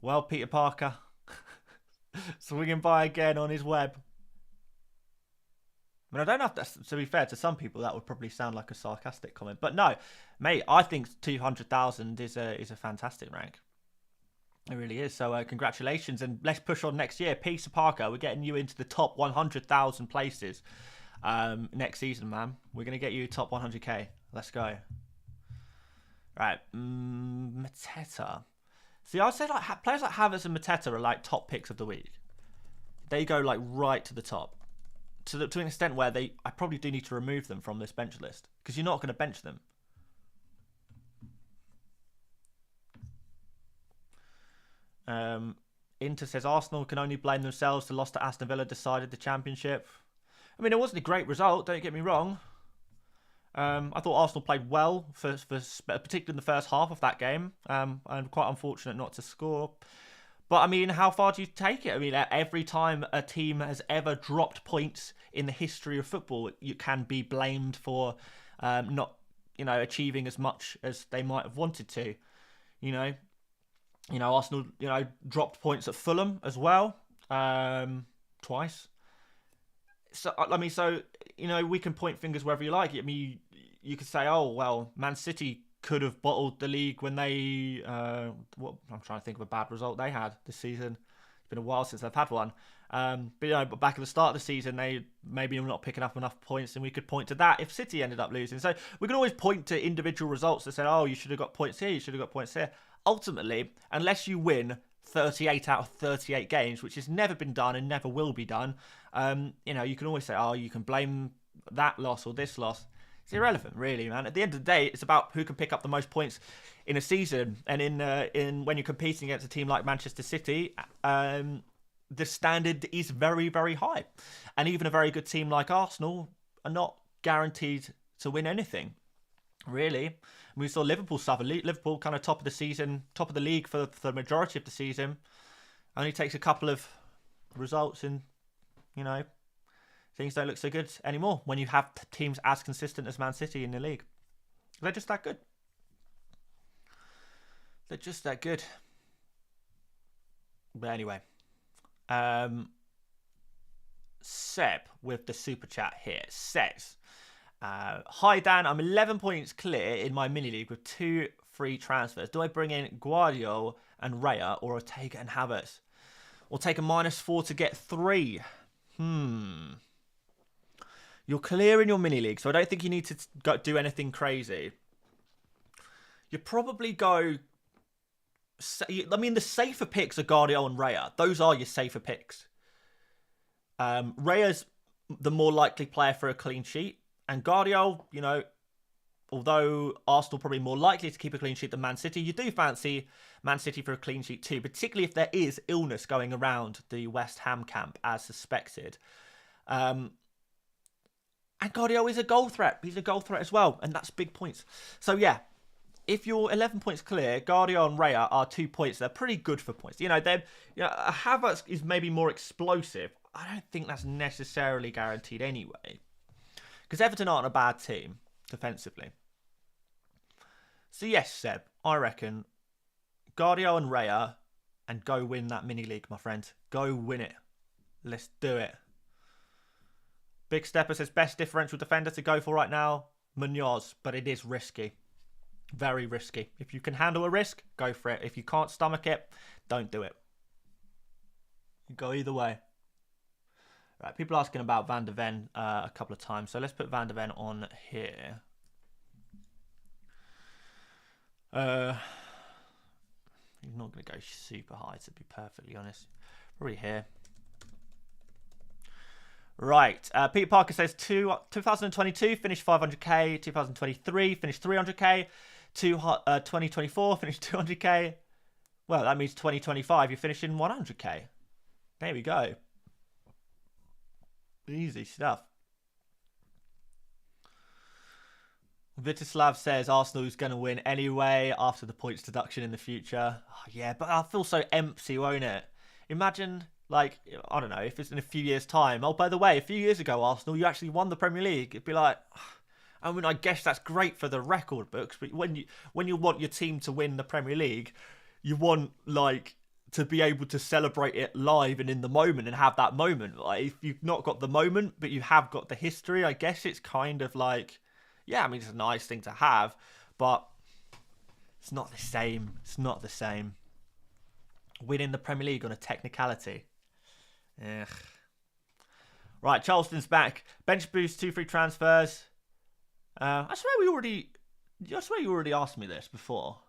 Well, Peter Parker. Swinging by again on his web. I mean, I don't know if that's, to be fair, to some people that would probably sound like a sarcastic comment. But no, mate, I think 200,000 is a fantastic rank. It really is. So congratulations, and let's push on next year. Peter Parker, we're getting you into the top 100,000 places next season, man. We're going to get you top 100k. Let's go. Right, Mateta. See, I'd say like players like Havertz and Mateta are like top picks of the week. They go like right to the top, to an extent where I probably do need to remove them from this bench list because you're not going to bench them. Inter says Arsenal can only blame themselves. The loss to Aston Villa decided the championship. I mean, it wasn't a great result. Don't get me wrong. I thought Arsenal played well, particularly in the first half of that game, and quite unfortunate not to score. But, I mean, how far do you take it? I mean, every time a team has ever dropped points in the history of football, you can be blamed for not, achieving as much as they might have wanted to. Arsenal, dropped points at Fulham as well, twice. So, I mean, we can point fingers wherever you like. I mean, you could say, oh, well, Man City could have bottled the league when they, I'm trying to think of a bad result they had this season. It's been a while since they've had one. But back at the start of the season, they maybe were not picking up enough points, and we could point to that if City ended up losing. So we can always point to individual results that say, oh, you should have got points here, you should have got points here. Ultimately, unless you win 38 out of 38 games, which has never been done and never will be done, you can always say, oh, you can blame that loss or this loss. It's irrelevant, really, man. At the end of the day, it's about who can pick up the most points in a season. And in when you're competing against a team like Manchester City, the standard is very, very high. And even a very good team like Arsenal are not guaranteed to win anything, really. We saw Liverpool suffer. Liverpool kind of top of the season, top of the league for the majority of the season. Only takes a couple of results and, things don't look so good anymore when you have teams as consistent as Man City in the league. They're just that good. They're just that good. But anyway. Seb with the super chat here says, hi Dan, I'm 11 points clear in my mini league with 2 free transfers. Do I bring in Guardiola and Raya or Ortega and Havertz? Or take a -4 to get 3? You're clear in your mini league, so I don't think you need to do anything crazy. You probably go... I mean, the safer picks are Guardiola and Raya. Those are your safer picks. Raya's the more likely player for a clean sheet. And Guardiola, although Arsenal probably more likely to keep a clean sheet than Man City, you do fancy Man City for a clean sheet too, particularly if there is illness going around the West Ham camp as suspected. And Guardiola is a goal threat. He's a goal threat as well, and that's big points. So yeah, if you're 11 points clear, Guardiola and Raya are 2 points. They're pretty good for points. Havertz is maybe more explosive. I don't think that's necessarily guaranteed anyway, because Everton aren't a bad team defensively. So yes, Seb, I reckon Guardiola and Raya, and go win that mini league, my friend. Go win it. Let's do it. Big Stepper says best differential defender to go for right now, Munoz, but it is risky. Very risky. If you can handle a risk, go for it. If you can't stomach it, don't do it. You go either way. Right, people asking about Van der Ven a couple of times, so let's put Van der Ven on here. He's not going to go super high, to be perfectly honest. Probably here. Right, Peter Parker says 2022 finished 500k, 2023 finished 300k, 2024 finished 200k. Well, that means 2025 you're finishing 100k. There we go. Easy stuff. Vitislav says Arsenal's going to win anyway after the points deduction in the future. Oh, yeah, but I'll feel so empty, won't it? Imagine, like, I don't know, if it's in a few years' time. Oh, by the way, a few years ago, Arsenal, you actually won the Premier League. It'd be like, I mean, I guess that's great for the record books, but when you want your team to win the Premier League, you want, like, to be able to celebrate it live and in the moment and have that moment. Like, if you've not got the moment, but you have got the history, I guess it's kind of like, yeah, I mean, it's a nice thing to have, but it's not the same. It's not the same. Winning the Premier League on a technicality. Ugh. Right, Charleston's back. Bench boost, 2 free transfers. I swear you already asked me this before.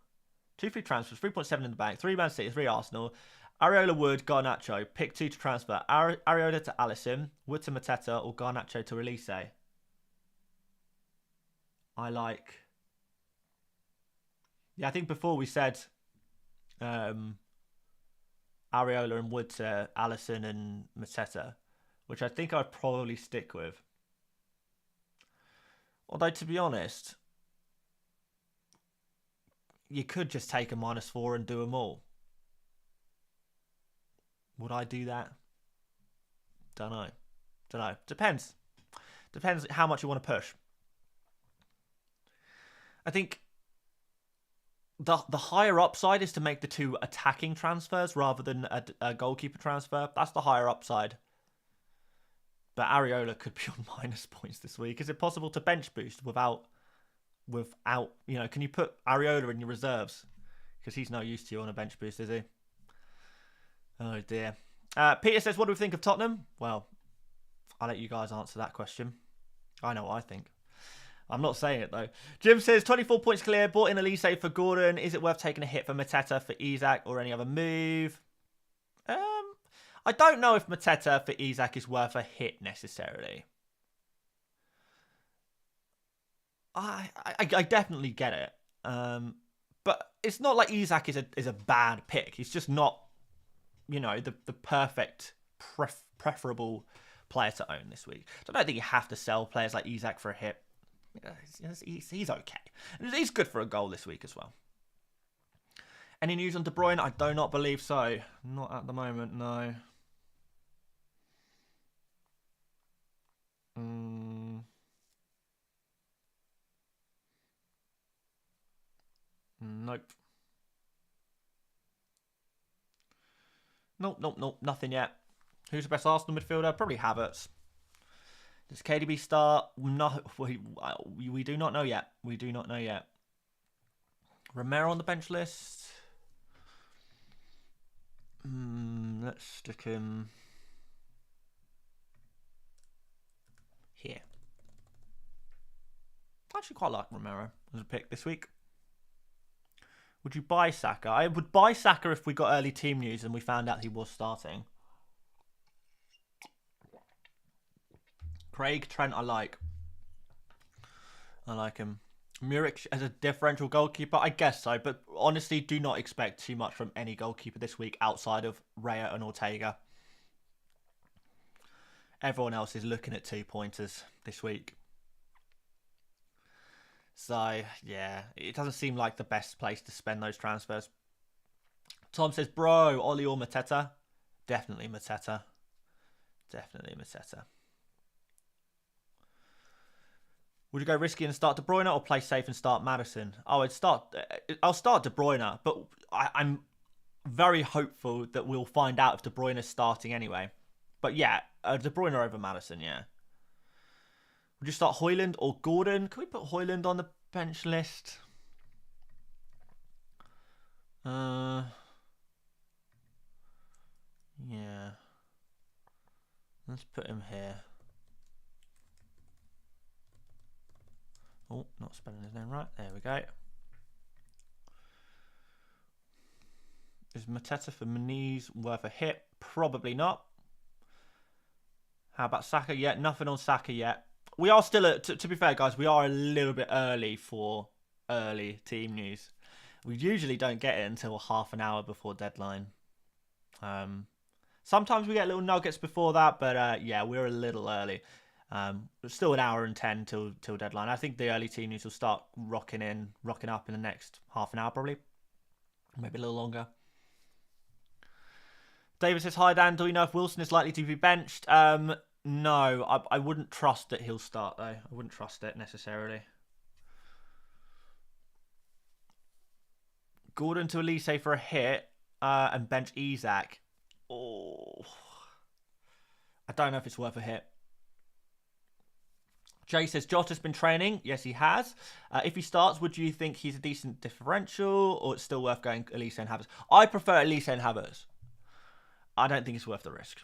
2 free transfers, 3.7 in the bank, 3 Man City, 3 Arsenal. Areola, Wood, Garnacho. Pick 2 to transfer. Areola to Alisson, Wood to Mateta, or Garnacho to Release. I like... Yeah, I think before we said Areola and Wood to Alisson and Mateta, which I think I'd probably stick with. Although, to be honest, you could just take a -4 and do them all. Would I do that? Don't know. Depends how much you want to push. I think the higher upside is to make the 2 attacking transfers rather than a goalkeeper transfer. That's the higher upside. But Areola could be on minus points this week. Is it possible to bench boost without, can you put Areola in your reserves? Because he's no use to you on a bench boost, is he? Oh, dear. Peter says, what do we think of Tottenham? Well, I'll let you guys answer that question. I know what I think. I'm not saying it, though. Jim says, 24 points clear, bought in Elise for Gordon. Is it worth taking a hit for Mateta, for Isak, or any other move? I don't know if Mateta for Isak is worth a hit, necessarily. I definitely get it. But it's not like Isak is a bad pick. He's just not, the perfect, preferable player to own this week. So I don't think you have to sell players like Isak for a hit. He's okay. And he's good for a goal this week as well. Any news on De Bruyne? I do not believe so. Not at the moment, no. Nope. Nope. Nothing yet. Who's the best Arsenal midfielder? Probably Havertz. Does KDB start? No, we do not know yet. We do not know yet. Romero on the bench list. Let's stick him here. I actually quite like Romero as a pick this week. Would you buy Saka? I would buy Saka if we got early team news and we found out he was starting. Craig Trent, I like him. Muric as a differential goalkeeper, I guess so. But honestly, do not expect too much from any goalkeeper this week outside of Raya and Ortega. Everyone else is looking at 2-pointers this week. So, yeah, it doesn't seem like the best place to spend those transfers. Tom says, bro, Oli or Mateta? Definitely Mateta. Definitely Mateta. Would you go risky and start De Bruyne or play safe and start Maddison? I'll start De Bruyne, but I'm very hopeful that we'll find out if De Bruyne is starting anyway. But yeah, De Bruyne over Maddison, yeah. Would you start Højlund or Gordon? Can we put Højlund on the bench list? Yeah. Let's put him here. Oh, not spelling his name right. There we go. Is Mateta for Muniz worth a hit? Probably not. How about Saka? Yeah, nothing on Saka yet. We are still, to be fair, guys, we are a little bit early for early team news. We usually don't get it until half an hour before deadline. Sometimes we get little nuggets before that, but yeah, we're a little early. It's still an hour and 10 till deadline. I think the early team news will start rocking up in the next half an hour probably. Maybe a little longer. David says, hi Dan, do we know if Wilson is likely to be benched? No, I wouldn't trust that he'll start though. I wouldn't trust it necessarily. Gordon to Elise for a hit and bench Isak. Oh, I don't know if it's worth a hit. Jay says, Jota's been training. Yes, he has. If he starts, would you think he's a decent differential or it's still worth going Elise and Havertz? I prefer Elise and Havertz. I don't think it's worth the risk.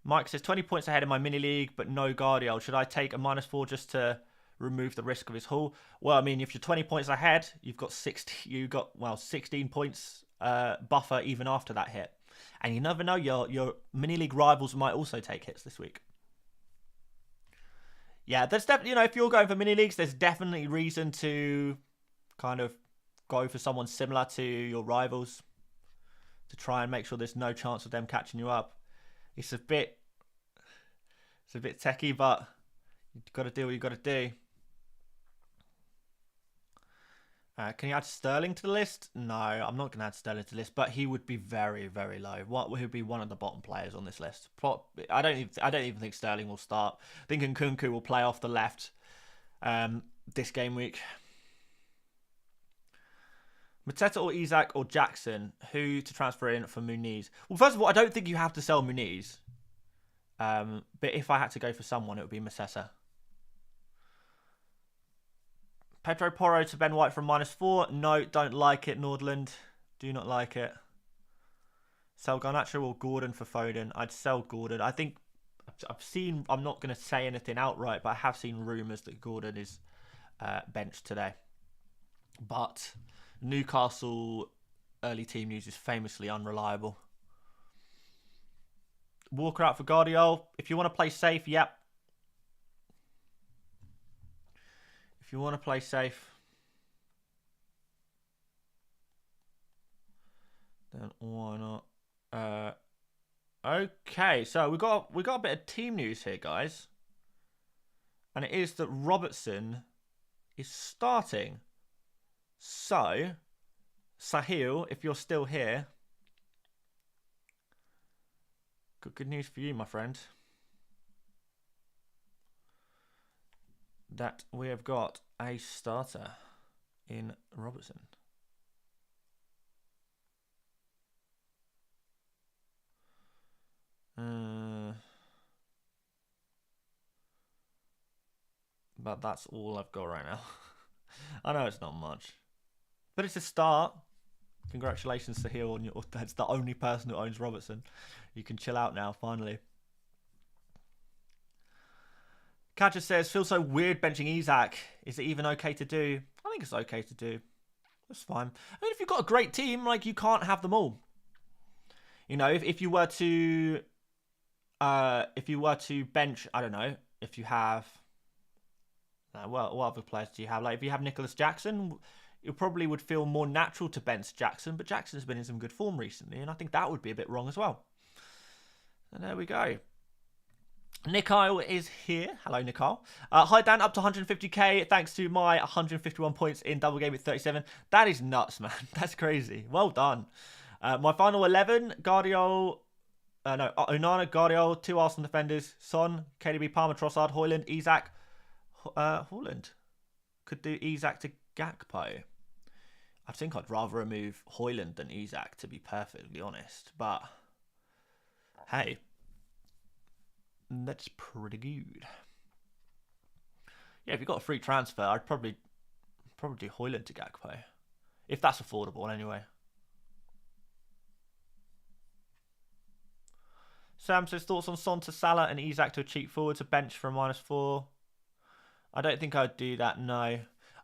Mike says, 20 points ahead in my mini league, but no Guardiola. Should I take a -4 just to remove the risk of his haul? Well, I mean, if you're 20 points ahead, you've got 16 points buffer even after that hit. And you never know, your mini league rivals might also take hits this week. Yeah, there's definitely, if you're going for mini leagues, there's definitely reason to kind of go for someone similar to your rivals to try and make sure there's no chance of them catching you up. It's a bit techie, but you've got to do what you've got to do. Can you add Sterling to the list? No, I'm not going to add Sterling to the list, but he would be very, very low. He would be one of the bottom players on this list. I don't even think Sterling will start. I think Nkunku will play off the left this game week. Mateta or Isak or Jackson, who to transfer in for Muniz? Well, first of all, I don't think you have to sell Muniz. But if I had to go for someone, it would be Mateta. Pedro Porro to Ben White from -4. No, don't like it, Nordland. Do not like it. Sell Garnacho or Gordon for Foden. I'd sell Gordon. I think I'm not going to say anything outright, but I have seen rumours that Gordon is benched today. But Newcastle early team news is famously unreliable. Walker out for Guardiola. If you want to play safe, yep. If you want to play safe, then why not? Okay, so we got a bit of team news here, guys, and it is that Robertson is starting. So, Sahil, if you're still here, good news for you, my friend. That we have got a starter in Robertson. But that's all I've got right now. I know it's not much, but it's a start. Congratulations to Hill on your. That's the only person who owns Robertson. You can chill out now, finally. Catcher says, feels so weird benching Isak. Is it even okay to do? I think it's okay to do. That's fine. I mean, if you've got a great team, like, you can't have them all. If you were to bench, I don't know, if you have, what other players do you have? Like, if you have Nicholas Jackson, you probably would feel more natural to bench Jackson, but Jackson's been in some good form recently, and I think that would be a bit wrong as well. And there we go. Nikhil is here. Hello, Nikhil. Hi, Dan. Up to 150k. Thanks to my 151 points in double game at 37. That is nuts, man. That's crazy. Well done. My final 11, Onana, Guardiola, 2 Arsenal defenders, Son, KDB, Palmer, Trossard, Højlund, Isak, Haaland. Could do Isak to Gakpo. I think I'd rather remove Højlund than Isak, to be perfectly honest. But, hey, that's pretty good. Yeah, if you've got a free transfer, I'd probably do Højlund to Gakpo. If that's affordable, anyway. Sam says, thoughts on Son to Salah and Isak to a cheap forward to bench for a -4. I don't think I'd do that, no.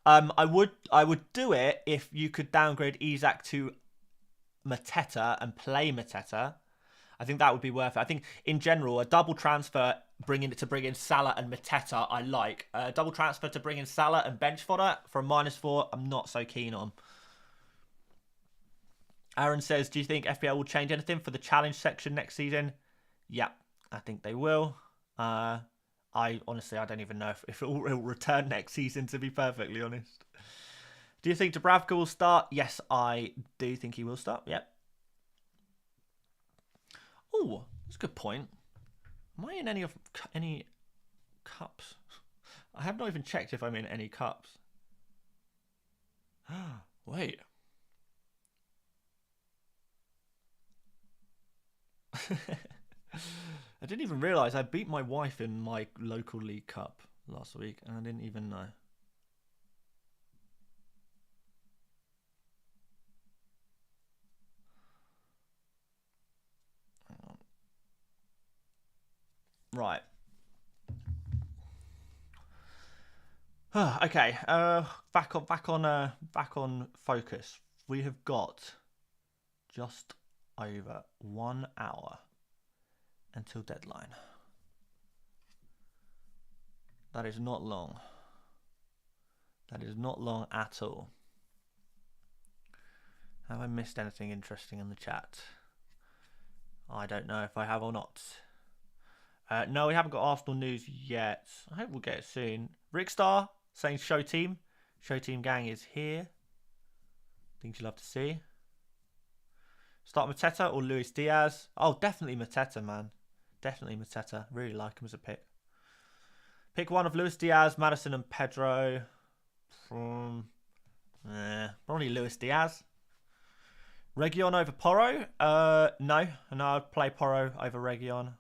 I would do it if you could downgrade Isak to Mateta and play Mateta. I think that would be worth it. I think, in general, a double transfer bring in Salah and Mateta, I like. A double transfer to bring in Salah and bench fodder for a -4, I'm not so keen on. Aaron says, do you think FPL will change anything for the challenge section next season? Yeah, I think they will. I don't even know if it will return next season, to be perfectly honest. Do you think Dubravka will start? Yes, I do think he will start. Yep. Oh, that's a good point. Am I in any cups? I have not even checked if I'm in any cups. Wait. I didn't even realise I beat my wife in my local league cup last week, and I didn't even know. Hang on. Right. Okay. Back on focus. We have got just over 1 hour until deadline. That is not long. That is not long at all. Have I missed anything interesting in the chat? I don't know if I have or not. No, we haven't got Arsenal news yet. I hope we'll get it soon. Rickstar saying show team. Show team gang is here. Things you'll love to see. Start Mateta or Luis Diaz? Oh, definitely Mateta, man. Definitely Mateta. Really like him as a pick. Pick one of Luis Diaz, Madison, and Pedro. Probably Luis Diaz. Region over Porro? No, I'd play Porro over Region.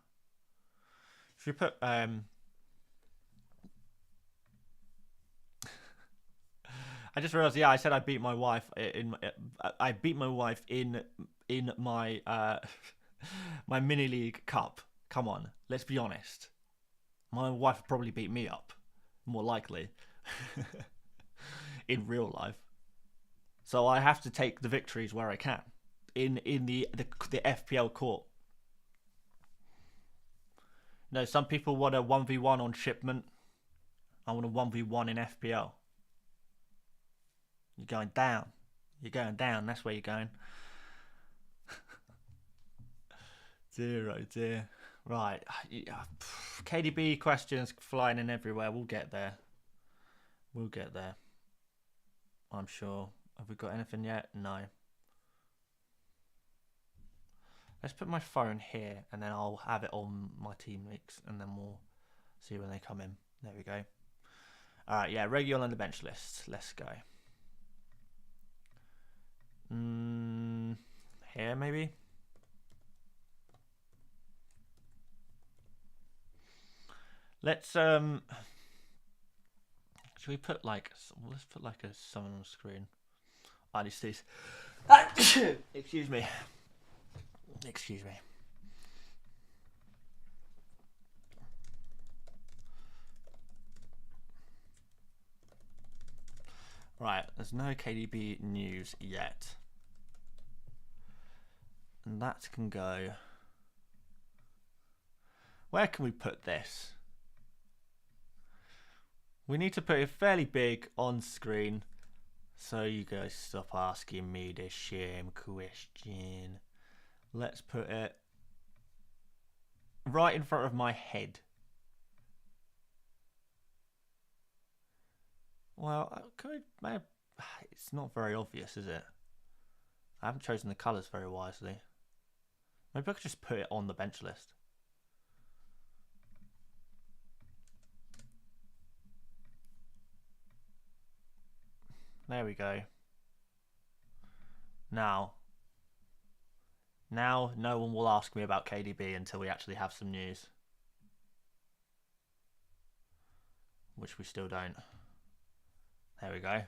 If you put I just realised. Yeah, I said I beat my wife in my my mini league cup. Come on, let's be honest. My wife would probably beat me up, more likely, in real life. So I have to take the victories where I can in the FPL court. No, some people want a 1v1 on shipment. I want a 1v1 in FPL. You're going down. You're going down. That's where you're going. Dear, oh dear. Right. KDB questions flying in everywhere. We'll get there. We'll get there. I'm sure. Have we got anything yet? No. Let's put my phone here, and then I'll have it on my team leaks, and then we'll see when they come in. There we go. All right, yeah, regular on the bench list. Let's go. Here, maybe? Let's, should we put, like, let's put, like, someone on the screen. I just see. Excuse me. Excuse me. Right, there's no KDB news yet. And that can go. Where can we put this? We need to put it fairly big on screen. So you guys stop asking me this shame question. Let's put it right in front of my head. Well, it's not very obvious, is it? I haven't chosen the colours very wisely. Maybe I could just put it on the bench list. There we go. Now no one will ask me about KDB until we actually have some news. Which we still don't. There we go.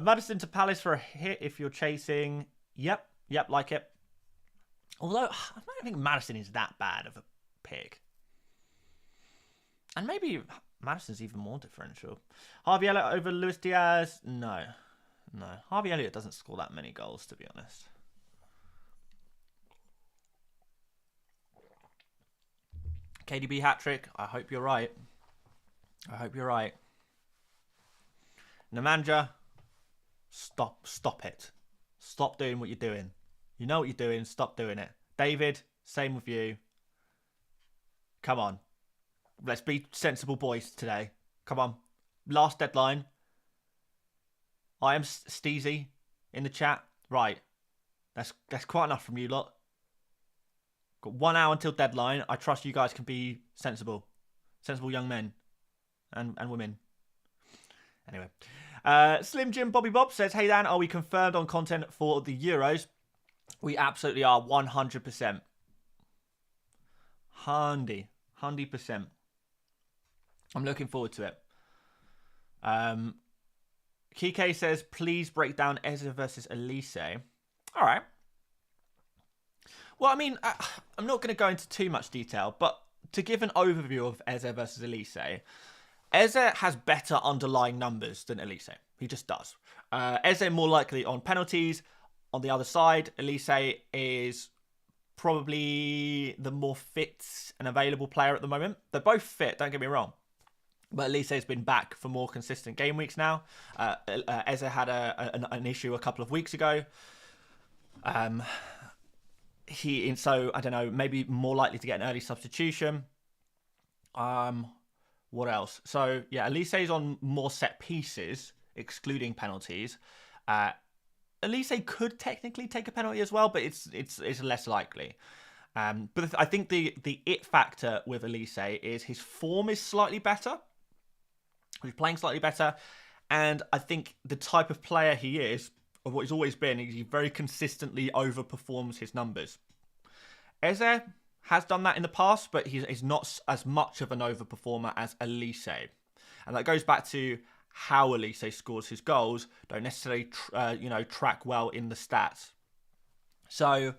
Madison to Palace for a hit if you're chasing. Yep, like it. Although, I don't think Madison is that bad of a pick. And maybe Madison's even more differential. Harvey Elliott over Luis Diaz? No. Harvey Elliott doesn't score that many goals, to be honest. KDB hat-trick. I hope you're right. Nemanja, stop it. Stop doing what you're doing. You know what you're doing. Stop doing it. David, same with you. Come on. Let's be sensible boys today. Come on. Last deadline. I am Steezy in the chat. Right. That's quite enough from you lot. Got 1 hour until deadline. I trust you guys can be sensible. Sensible young men. And women. Anyway. Slim Jim Bobby Bob says, hey Dan, are we confirmed on content for the Euros? We absolutely are, 100%. 100%. I'm looking forward to it. Kike says, please break down Eze versus Elise. All right. Well, I mean, I'm not going to go into too much detail, but to give an overview of Eze versus Elise, Eze has better underlying numbers than Elise. He just does. Eze more likely on penalties. On the other side, Elise is probably the more fit and available player at the moment. They're both fit, don't get me wrong. But Elise has been back for more consistent game weeks now. Eze had an issue a couple of weeks ago. So, I don't know, maybe more likely to get an early substitution. What else? So, yeah, Elise is on more set pieces, excluding penalties. Elise could technically take a penalty as well, but it's less likely. But I think the it factor with Elise is his form is slightly better. He's playing slightly better. And I think the type of player he is, or what he's always been, he very consistently overperforms his numbers. Eze has done that in the past, but he's not as much of an overperformer as Elise. And that goes back to how Elise scores his goals, don't necessarily track well in the stats. So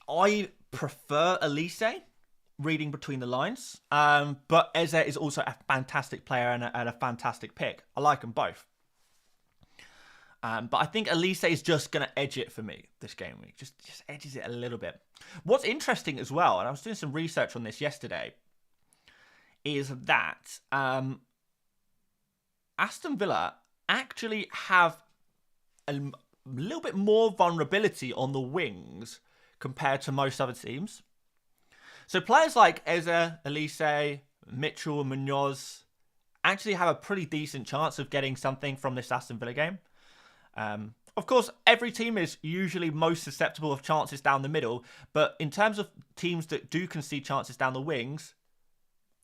I prefer Elise, reading between the lines. But Eze is also a fantastic player and a fantastic pick. I like them both. But I think Elise is just going to edge it for me this game week. Just edges it a little bit. What's interesting as well, and I was doing some research on this yesterday, is that Aston Villa actually have a little bit more vulnerability on the wings compared to most other teams. So players like Eze, Elise, Mitchell, and Munoz actually have a pretty decent chance of getting something from this Aston Villa game. Of course, every team is usually most susceptible of chances down the middle, but in terms of teams that do concede chances down the wings,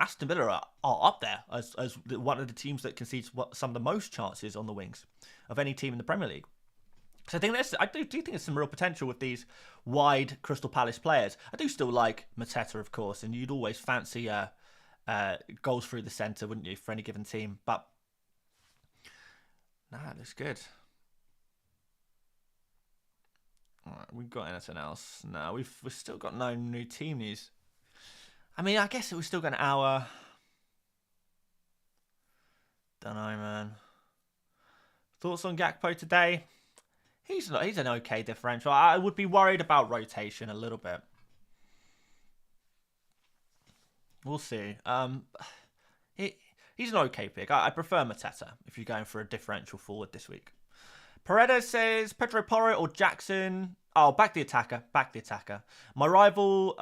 Aston Villa are up there as one of the teams that concedes some of the most chances on the wings of any team in the Premier League. So I do think there's some real potential with these wide Crystal Palace players. I do still like Mateta, of course, and you'd always fancy goals through the centre, wouldn't you, for any given team? But it looks good. All right, we've got anything else? No, we've still got no new team news. I mean, I guess we've still got an hour. Don't know, man. Thoughts on Gakpo today? He's an okay differential. I would be worried about rotation a little bit. We'll see. He's an okay pick. I prefer Mateta if you're going for a differential forward this week. Paredes says Pedro Porro or Jackson. Oh, back the attacker. My rival,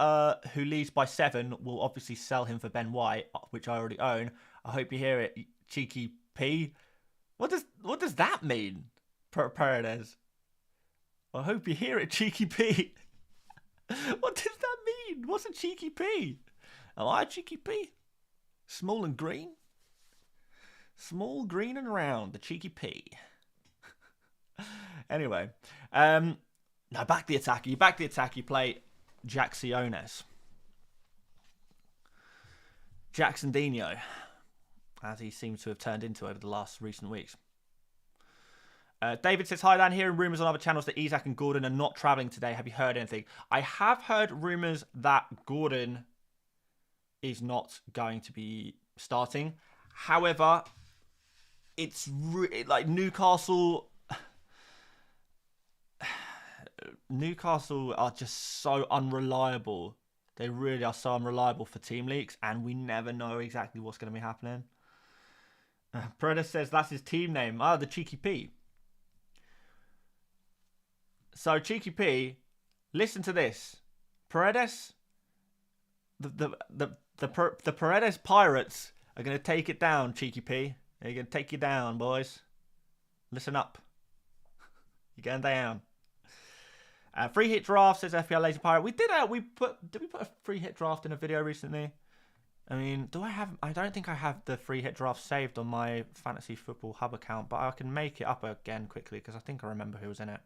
who leads by 7, will obviously sell him for Ben White, which I already own. I hope you hear it, cheeky P. What does that mean, Paredes? I hope you hear it, cheeky P. What does that mean? What's a cheeky P? Am I a cheeky P? Small and green? Small, green and round, the cheeky P. Anyway, now back the attack. You back the attack. You play Jacksiones. Jackson Dino, as he seems to have turned into over the last recent weeks. David says, hi Dan, hearing rumours on other channels that Isak and Gordon are not travelling today. Have you heard anything? I have heard rumours that Gordon is not going to be starting. However, it's like Newcastle are just so unreliable. They really are so unreliable for team leaks, and we never know exactly what's going to be happening. Preda says that's his team name. The Cheeky P. So Cheeky P, listen to this. Paredes, the Paredes Pirates are going to take it down, Cheeky P. They're going to take you down, boys. Listen up. You're going down. Free hit draft, says FPL Lazy Pirate. Did we put a free hit draft in a video recently? I mean, I don't think I have the free hit draft saved on my Fantasy Football Hub account, but I can make it up again quickly because I think I remember who was in it.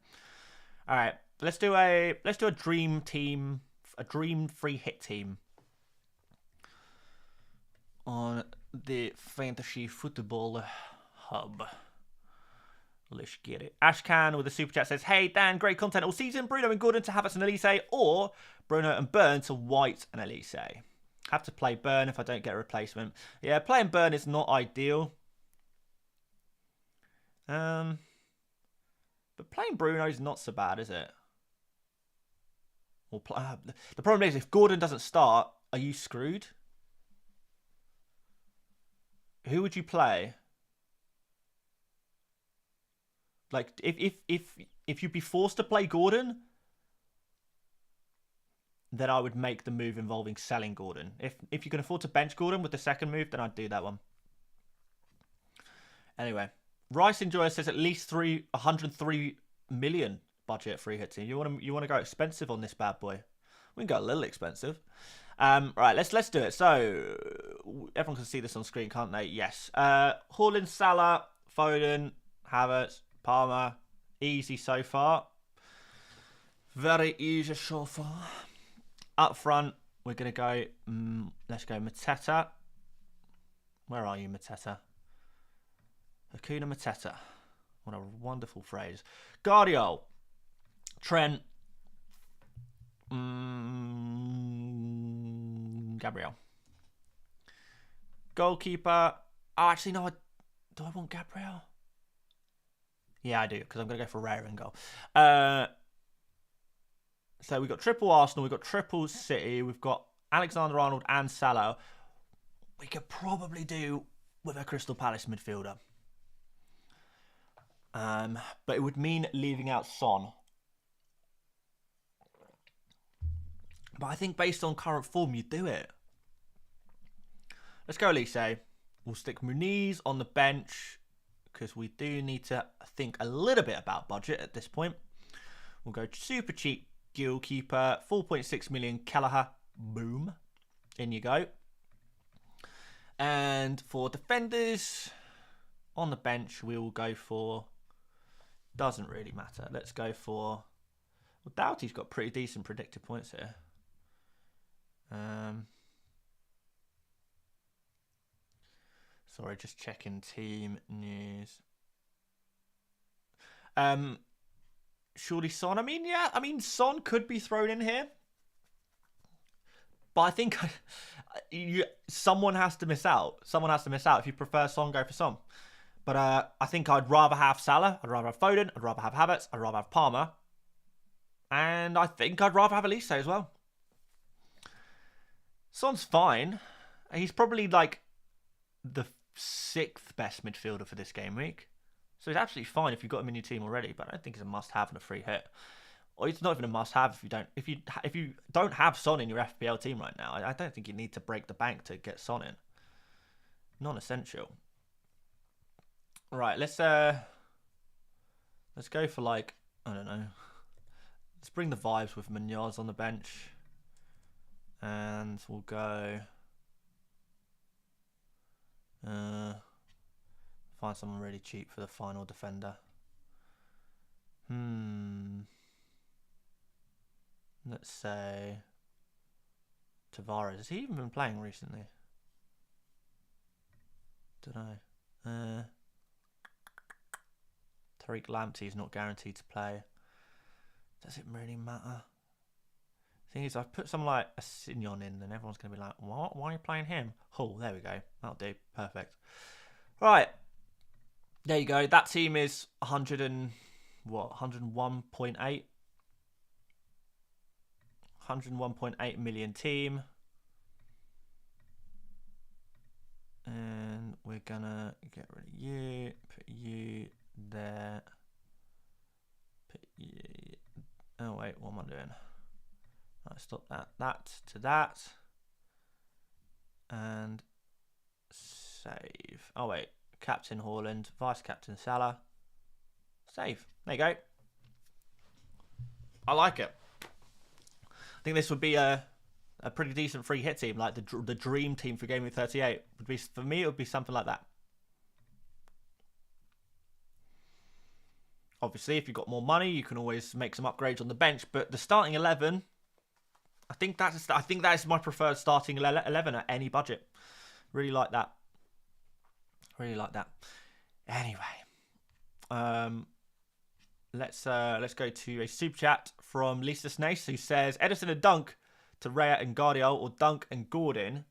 All right, let's do a dream team, a dream free hit team on the Fantasy Football Hub. Let's get it. Ashcan with a super chat says, "Hey Dan, great content all season. Bruno and Gordon to Havertz and Elise, or Bruno and Burn to White and Elise. Have to play Burn if I don't get a replacement. Yeah, playing Burn is not ideal. But playing Bruno is not so bad, is it? The problem is, if Gordon doesn't start, are you screwed? Who would you play? Like, if you'd be forced to play Gordon, then I would make the move involving selling Gordon. If you can afford to bench Gordon with the second move, then I'd do that one. Anyway, Rice Enjoyer says at least 103 million budget free hit team. You want to go expensive on this bad boy? We can go a little expensive. Right, let's do it. So everyone can see this on screen, can't they? Yes. Haaland, Salah, Foden, Havertz, Palmer. Easy so far. Very easy so far. Up front, we're going to go, let's go Mateta. Where are you, Mateta? Hakuna Mateta. What a wonderful phrase. Guardiola. Trent. Gabriel. Goalkeeper. Oh, actually, no. Do I want Gabriel? Yeah, I do, because I'm going to go for Rare in goal. So we've got triple Arsenal, we've got triple City, we've got Alexander-Arnold and Salah. We could probably do with a Crystal Palace midfielder. But it would mean leaving out Son. But I think based on current form, you do it. Let's go Elise. We'll stick Muniz on the bench because we do need to think a little bit about budget at this point. We'll go super cheap goalkeeper, 4.6 million Kelleher. Boom. In you go. And for defenders, on the bench, we will go for... Doesn't really matter. Let's go for... Well, Doughty's got pretty decent predicted points here. Sorry, just checking team news. Surely Son. I mean, Son could be thrown in here. But I think someone has to miss out. Someone has to miss out. If you prefer Son, go for Son. But I think I'd rather have Salah. I'd rather have Foden. I'd rather have Havertz. I'd rather have Palmer. And I think I'd rather have Elise as well. Son's fine. He's probably like the 6th best midfielder for this game week. So he's absolutely fine if you've got him in your team already, but I don't think he's a must-have and a free hit. Or it's not even a must-have if you don't have Son in your FPL team right now. I don't think you need to break the bank to get Son in. Non-essential. Right, let's go for like, I don't know. Let's bring the vibes with Munoz on the bench. And we'll go find someone really cheap for the final defender. Let's say Tavares. Has he even been playing recently? Don't know. Tariq Lamptey is not guaranteed to play. Does it really matter? Thing is, I've put someone like a Signon in, and everyone's going to be like, "What? Why are you playing him?" Oh, there we go. That'll do. Perfect. Right. There you go. That team is 101.8. 101.8 million team. And we're gonna get rid of you, put you there, put you I'm doing. Right, stop that. That to that. And save. Oh, wait. Captain Haaland, Vice Captain Salah. Save. There you go. I like it. I think this would be a pretty decent free hit team, like the dream team for Gameweek38. Would be, for me, it would be something like that. Obviously, if you've got more money, you can always make some upgrades on the bench. But the starting 11, I think that is my preferred starting 11 at any budget. Really like that. Really like that. Anyway, let's go to a super chat from Lisa Snace, who says Edison and Dunk to Raya and Guardiola, or Dunk and Gordon.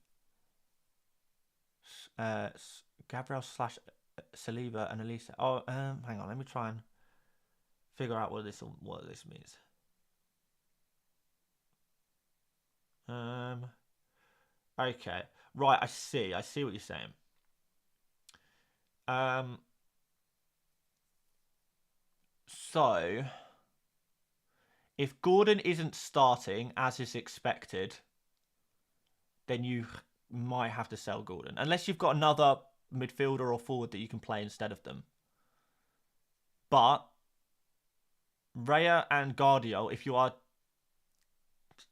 Gabriel / Saliba and Elisa. Oh, hang on, let me try and figure out what this means. Okay, right. I see what you're saying. So if Gordon isn't starting as is expected, then you might have to sell Gordon, unless you've got another midfielder or forward that you can play instead of them. But Raya and Guardiola, if you are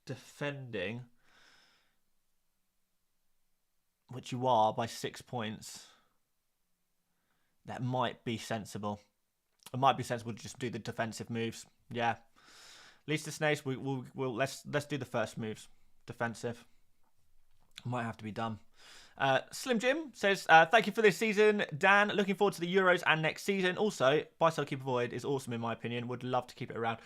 defending, which you are by 6 points, that might be sensible. It might be sensible to just do the defensive moves. Yeah. Lisa Snace, we'll let's do the first moves. Defensive. Might have to be done. Slim Jim says, thank you for this season, Dan. Looking forward to the Euros and next season. Also, Buy Sell Keep Avoid is awesome in my opinion. Would love to keep it around.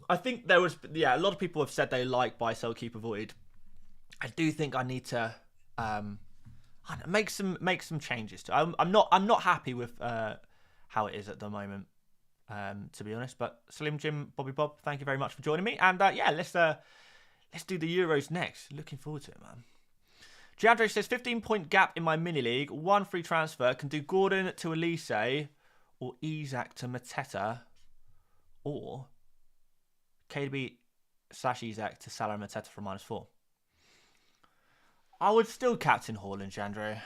I think there was, a lot of people have said they like Buy Sell Keep Avoid. I do think I need to make some changes to. I'm not happy with how it is at the moment, to be honest. But Slim Jim, Bobby Bob, thank you very much for joining me. And let's do the Euros next. Looking forward to it, man. Giandre says 15-point gap in my mini league. 1 free transfer. Can do Gordon to Elise or Isak to Mateta, or KDB / Isak to Salah and Mateta for -4. I would still captain Haaland, Giandre.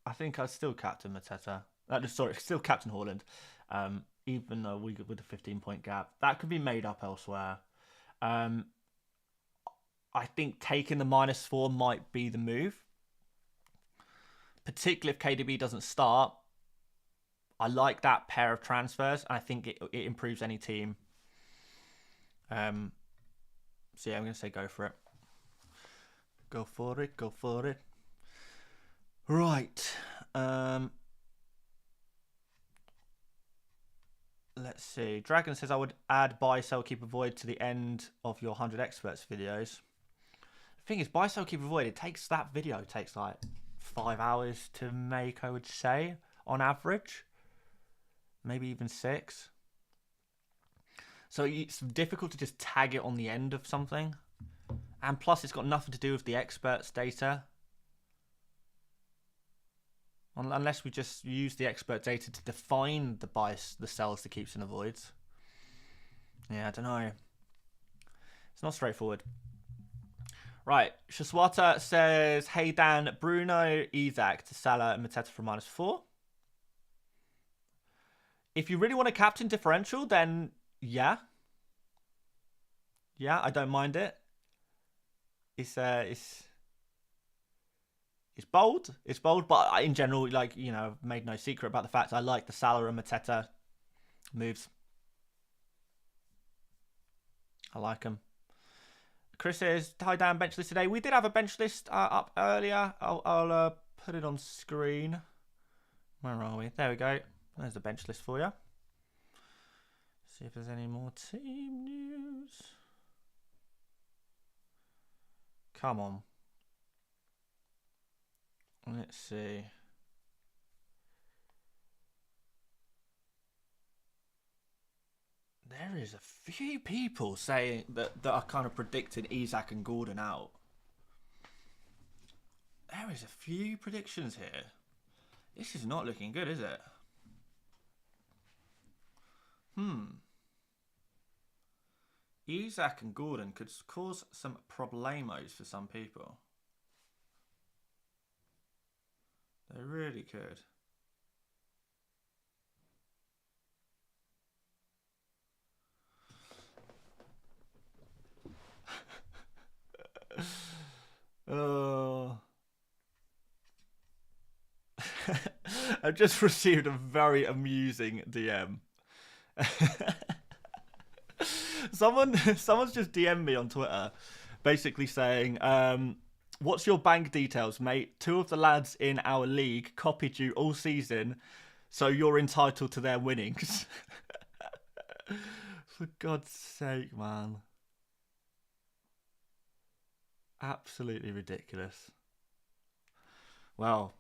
I think I'd still captain Mateta. Still captain Haaland. Even though with a 15-point gap, that could be made up elsewhere. I think taking the -4 might be the move, particularly if KDB doesn't start. I like that pair of transfers, and I think it improves any team. So yeah, I'm going to say go for it. Go for it. Go for it. Right. Let's see. Dragon says I would add Buy, Sell, Keep, Avoid to the end of your 100 Experts videos. The thing is, Buy, Sell, Keep, Avoid, that video takes like 5 hours to make, I would say, on average. Maybe even 6. So it's difficult to just tag it on the end of something. And plus, it's got nothing to do with the experts data. Unless we just use the expert data to define the buys, the sells, the keeps and avoids. Yeah, I don't know. It's not straightforward. Right, Shaswata says, hey Dan, Bruno, Isak to Salah and Mateta for -4. If you really want a captain differential, then yeah. Yeah, I don't mind it. It's bold. It's bold, but in general, I've made no secret about the fact I like the Salah and Mateta moves. I like them. Chris says, hi Dan, bench list today. We did have a bench list up earlier. I'll put it on screen. Where are we? There we go. There's the bench list for you. See if there's any more team news. Come on. Let's see. There is a few people saying that are kind of predicting Isak and Gordon out. There is a few predictions here. This is not looking good, is it? Isak and Gordon could cause some problemos for some people. They really could. Oh. I've just received a very amusing DM. Someone's just DM'd me on Twitter, basically saying, "What's your bank details, mate? 2 of the lads in our league copied you all season, so you're entitled to their winnings." For God's sake, man! Absolutely ridiculous. Well,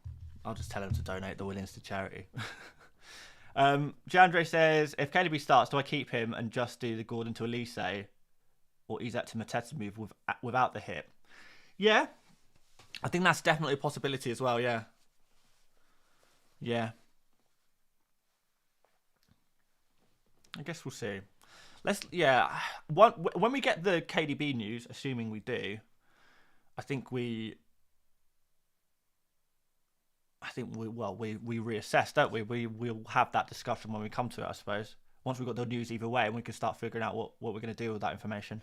I'll just tell him to donate the winnings to charity. Jandre says, if KDB starts, do I keep him and just do the Gordon to Elise, or Isak to Mateta move without the hit? Yeah, I think that's definitely a possibility as well. Yeah, yeah. I guess we'll see. When we get the KDB news, assuming we do, I think we reassess, don't we? We'll have that discussion when we come to it, I suppose. Once we've got the news either way, and we can start figuring out what we're going to do with that information.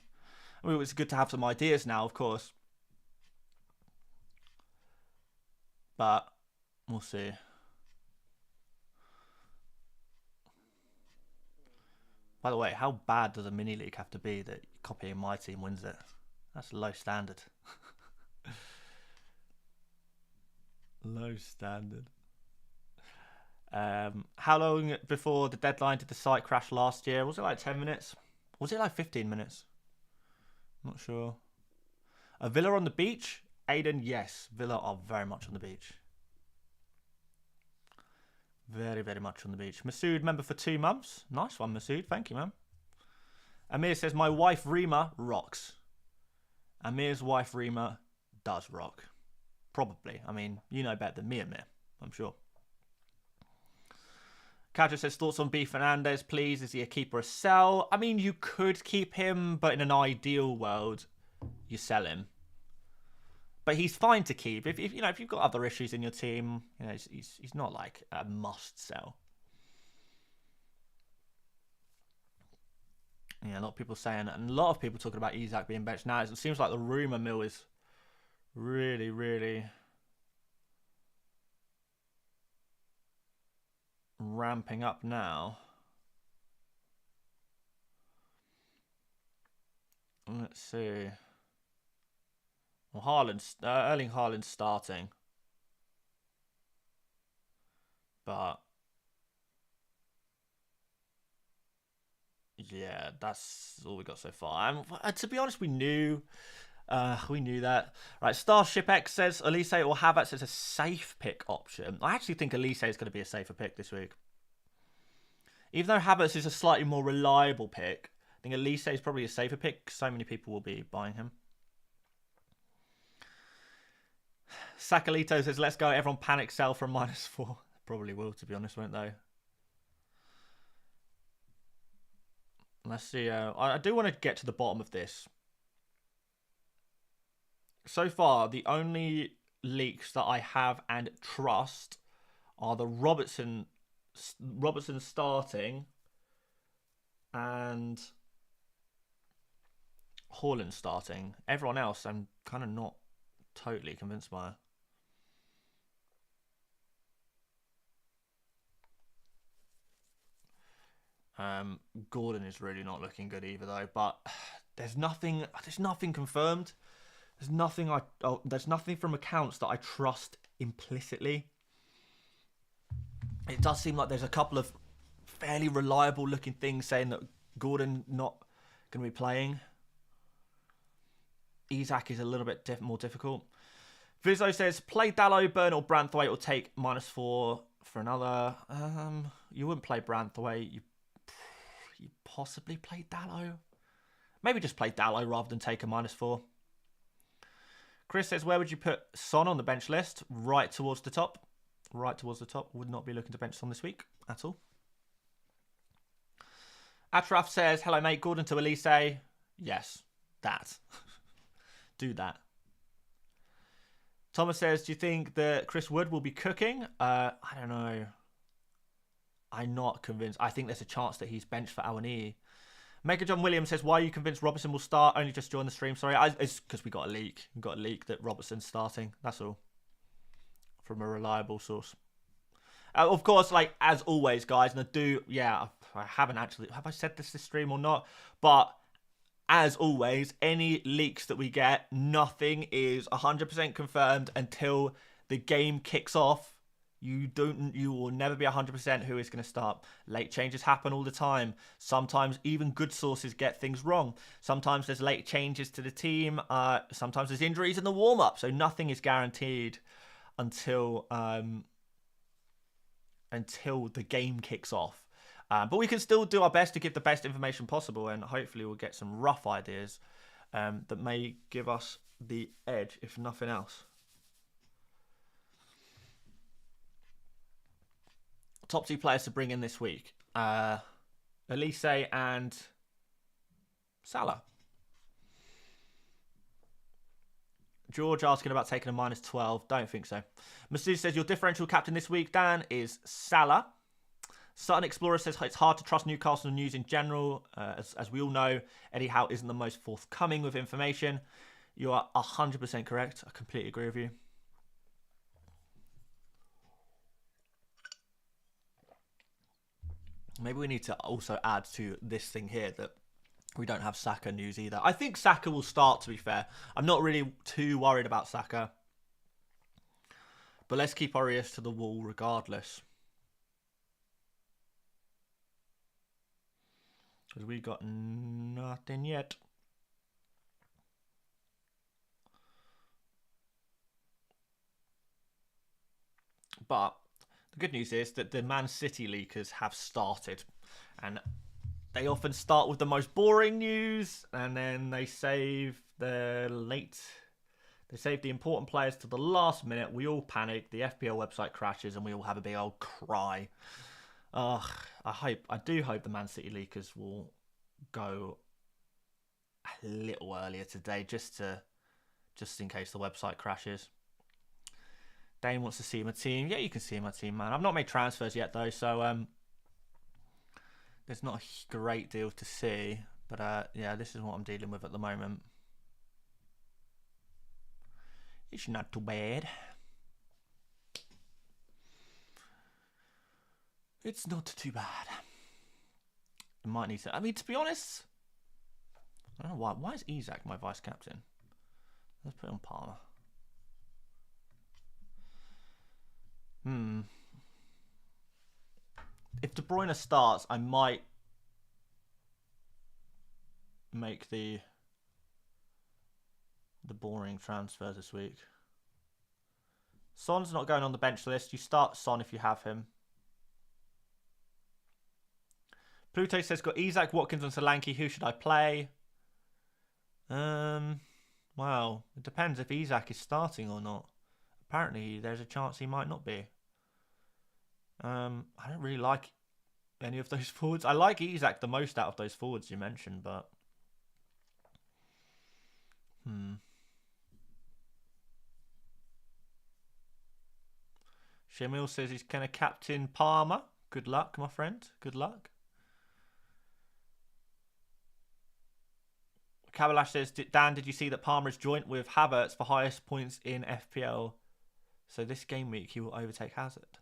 I mean, it's good to have some ideas now, of course. But we'll see. By the way, how bad does a mini league have to be that copying my team wins it? That's low standard. Low standard. How long before the deadline did the site crash last year? Was it like 10 minutes? Was it like 15 minutes? I'm not sure. A Villa on the beach? Aiden, yes. Villa are very much on the beach. Very, very much on the beach. Masood, member for 2 months. Nice one, Masood. Thank you, man. Amir says, my wife, Rima, rocks. Amir's wife, Rima, does rock. Probably. I mean, you know better than me, Amir. I'm sure. Kadra says, thoughts on B. Fernandez, please. Is he a keep or a sell? I mean, you could keep him, but in an ideal world, you sell him. But he's fine to keep. If you've got other issues in your team, he's not like a must sell. Yeah, a lot of people saying, and a lot of people talking about Isak being benched now. It seems like the rumor mill is really, really ramping up now. Let's see. Well, Erling Haaland's starting, but yeah, that's all we got so far. And to be honest, we knew that. Right, Starship X says Elise or Havertz is a safe pick option. I actually think Elise is going to be a safer pick this week. Even though Havertz is a slightly more reliable pick, I think Elise is probably a safer pick. So many people will be buying him. Sakalito says, let's go. Everyone panic sell from -4. Probably will, to be honest, won't they? Let's see. I do want to get to the bottom of this. So far, the only leaks that I have and trust are the Robertson starting and Haaland starting. Everyone else, I'm kind of not totally convinced by. Gordon is really not looking good either, though. But there's nothing confirmed. There's nothing from accounts that I trust implicitly. It does seem like there's a couple of fairly reliable looking things saying that Gordon not going to be playing. Isak is a little bit more difficult. Vizzo says, play Dallo, Burn or Branthwaite, or take -4 for another. You wouldn't play Branthwaite. You possibly play Dallo. Maybe just play Dallo rather than take a -4. Chris says, where would you put Son on the bench list? Right towards the top. Right towards the top. Would not be looking to bench Son this week at all. Atraf says, hello, mate. Gordon to Elise. Yes, that. Do that. Thomas says, do you think that Chris Wood will be cooking? I don't know. I'm not convinced. I think there's a chance that he's benched for Awaniyi. Mega John Williams says, why are you convinced Robertson will start? Only just joined the stream. Sorry, it's because we got a leak. We got a leak that Robertson's starting. That's all. From a reliable source. Of course, like, as always, guys, and I haven't actually, have I said this stream or not? But as always, any leaks that we get, nothing is 100% confirmed until the game kicks off. You will never be 100% who is going to start. Late changes happen all the time. Sometimes even good sources get things wrong. Sometimes there's late changes to the team. Sometimes there's injuries in the warm-up. So nothing is guaranteed until the game kicks off. But we can still do our best to give the best information possible, and hopefully we'll get some rough ideas that may give us the edge, if nothing else. Top 2 players to bring in this week. Elise and Salah. George asking about taking a -12. Don't think so. Masood says, your differential captain this week, Dan, is Salah. Sutton Explorer says, it's hard to trust Newcastle news in general. As we all know, Eddie Howe isn't the most forthcoming with information. You are 100% correct. I completely agree with you. Maybe we need to also add to this thing here that we don't have Saka news either. I think Saka will start, to be fair. I'm not really too worried about Saka. But let's keep our ears to the wall regardless. Because we got nothing yet. But the good news is that the Man City leakers have started. And they often start with the most boring news, and then they save the important players to the last minute. We all panic. The FPL website crashes, and we all have a big old cry. I do hope the Man City leakers will go a little earlier today, just in case the website crashes. Dane wants to see my team. Yeah, you can see my team, man. I've not made transfers yet though, so there's not a great deal to see. But yeah, this is what I'm dealing with at the moment. It's not too bad. It's not too bad. I might need to... I mean, to be honest, I don't know why. Why is Isak my vice captain? Let's put it on Palmer. If De Bruyne starts, I might make the boring transfers this week. Son's not going on the bench list. You start Son if you have him. Pluto says, got Isak, Watkins and Solanke. Who should I play? Well, it depends if Isak is starting or not. Apparently, there's a chance he might not be. I don't really like any of those forwards. I like Isak the most out of those forwards you mentioned, but... Shamil says he's going to captain Palmer. Good luck, my friend. Good luck. Kabalash says, Dan, did you see that Palmer is joint with Havertz for highest points in FPL? So this game week, he will overtake Hazard.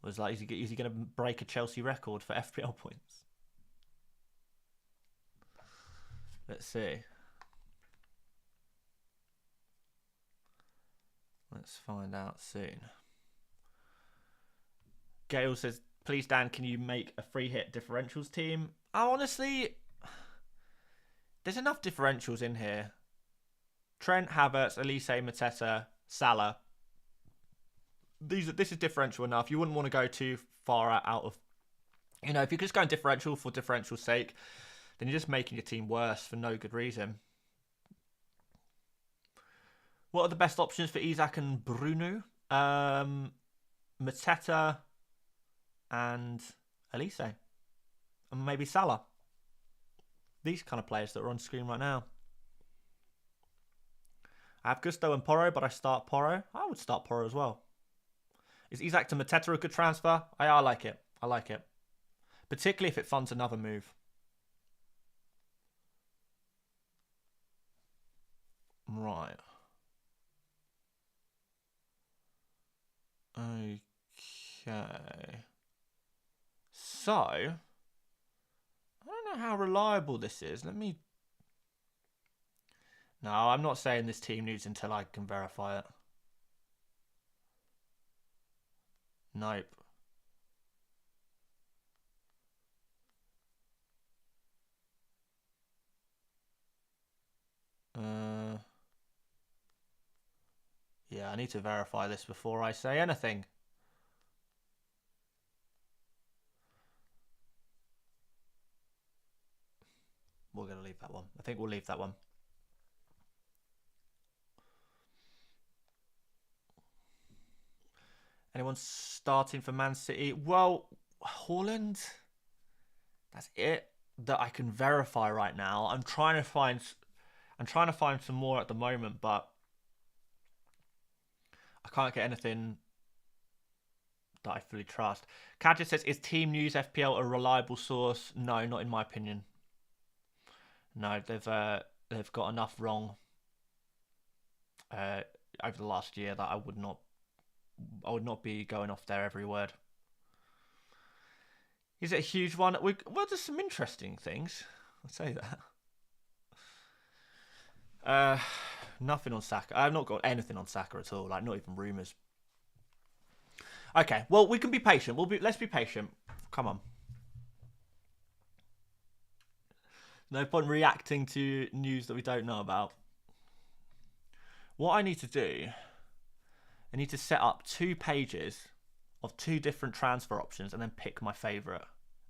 Was like, is he going to break a Chelsea record for FPL points? Let's see. Let's find out soon. Gail says, please, Dan, can you make a free hit differentials team? Honestly, there's enough differentials in here. Trent, Havertz, Elise, Mateta, Salah. This is differential enough. You wouldn't want to go too far out of... You know, if you're just going differential for differential's sake, then you're just making your team worse for no good reason. What are the best options for Isak and Bruno? Mateta and Elise. And maybe Salah. These kind of players that are on screen right now. I have Gusto and Porro, but I start Porro. I would start Porro as well. Is Isak to Mateta a good transfer? I like it. I like it. Particularly if it funds another move. Right. Okay. So, I don't know how reliable this is. Let me... No, I'm not saying this team news until I can verify it. Nope. Yeah, I need to verify this before I say anything. We're going to leave that one. I think we'll leave that one. Anyone starting for Man City? Well, Haaland. That's it that I can verify right now. I'm trying to find some more at the moment, but I can't get anything that I fully trust. Kadja says, is Team News FPL a reliable source? No, not in my opinion. No, they've got enough wrong over the last year that I would not be going off their every word. Is it a huge one? Well, there's some interesting things. I'll say that. Nothing on Saka. I've not got anything on Saka at all. Like, not even rumours. Okay, well, we can be patient. Let's be patient. Come on. No point reacting to news that we don't know about. What I need to do, I need to set up 2 pages of 2 different transfer options and then pick my favourite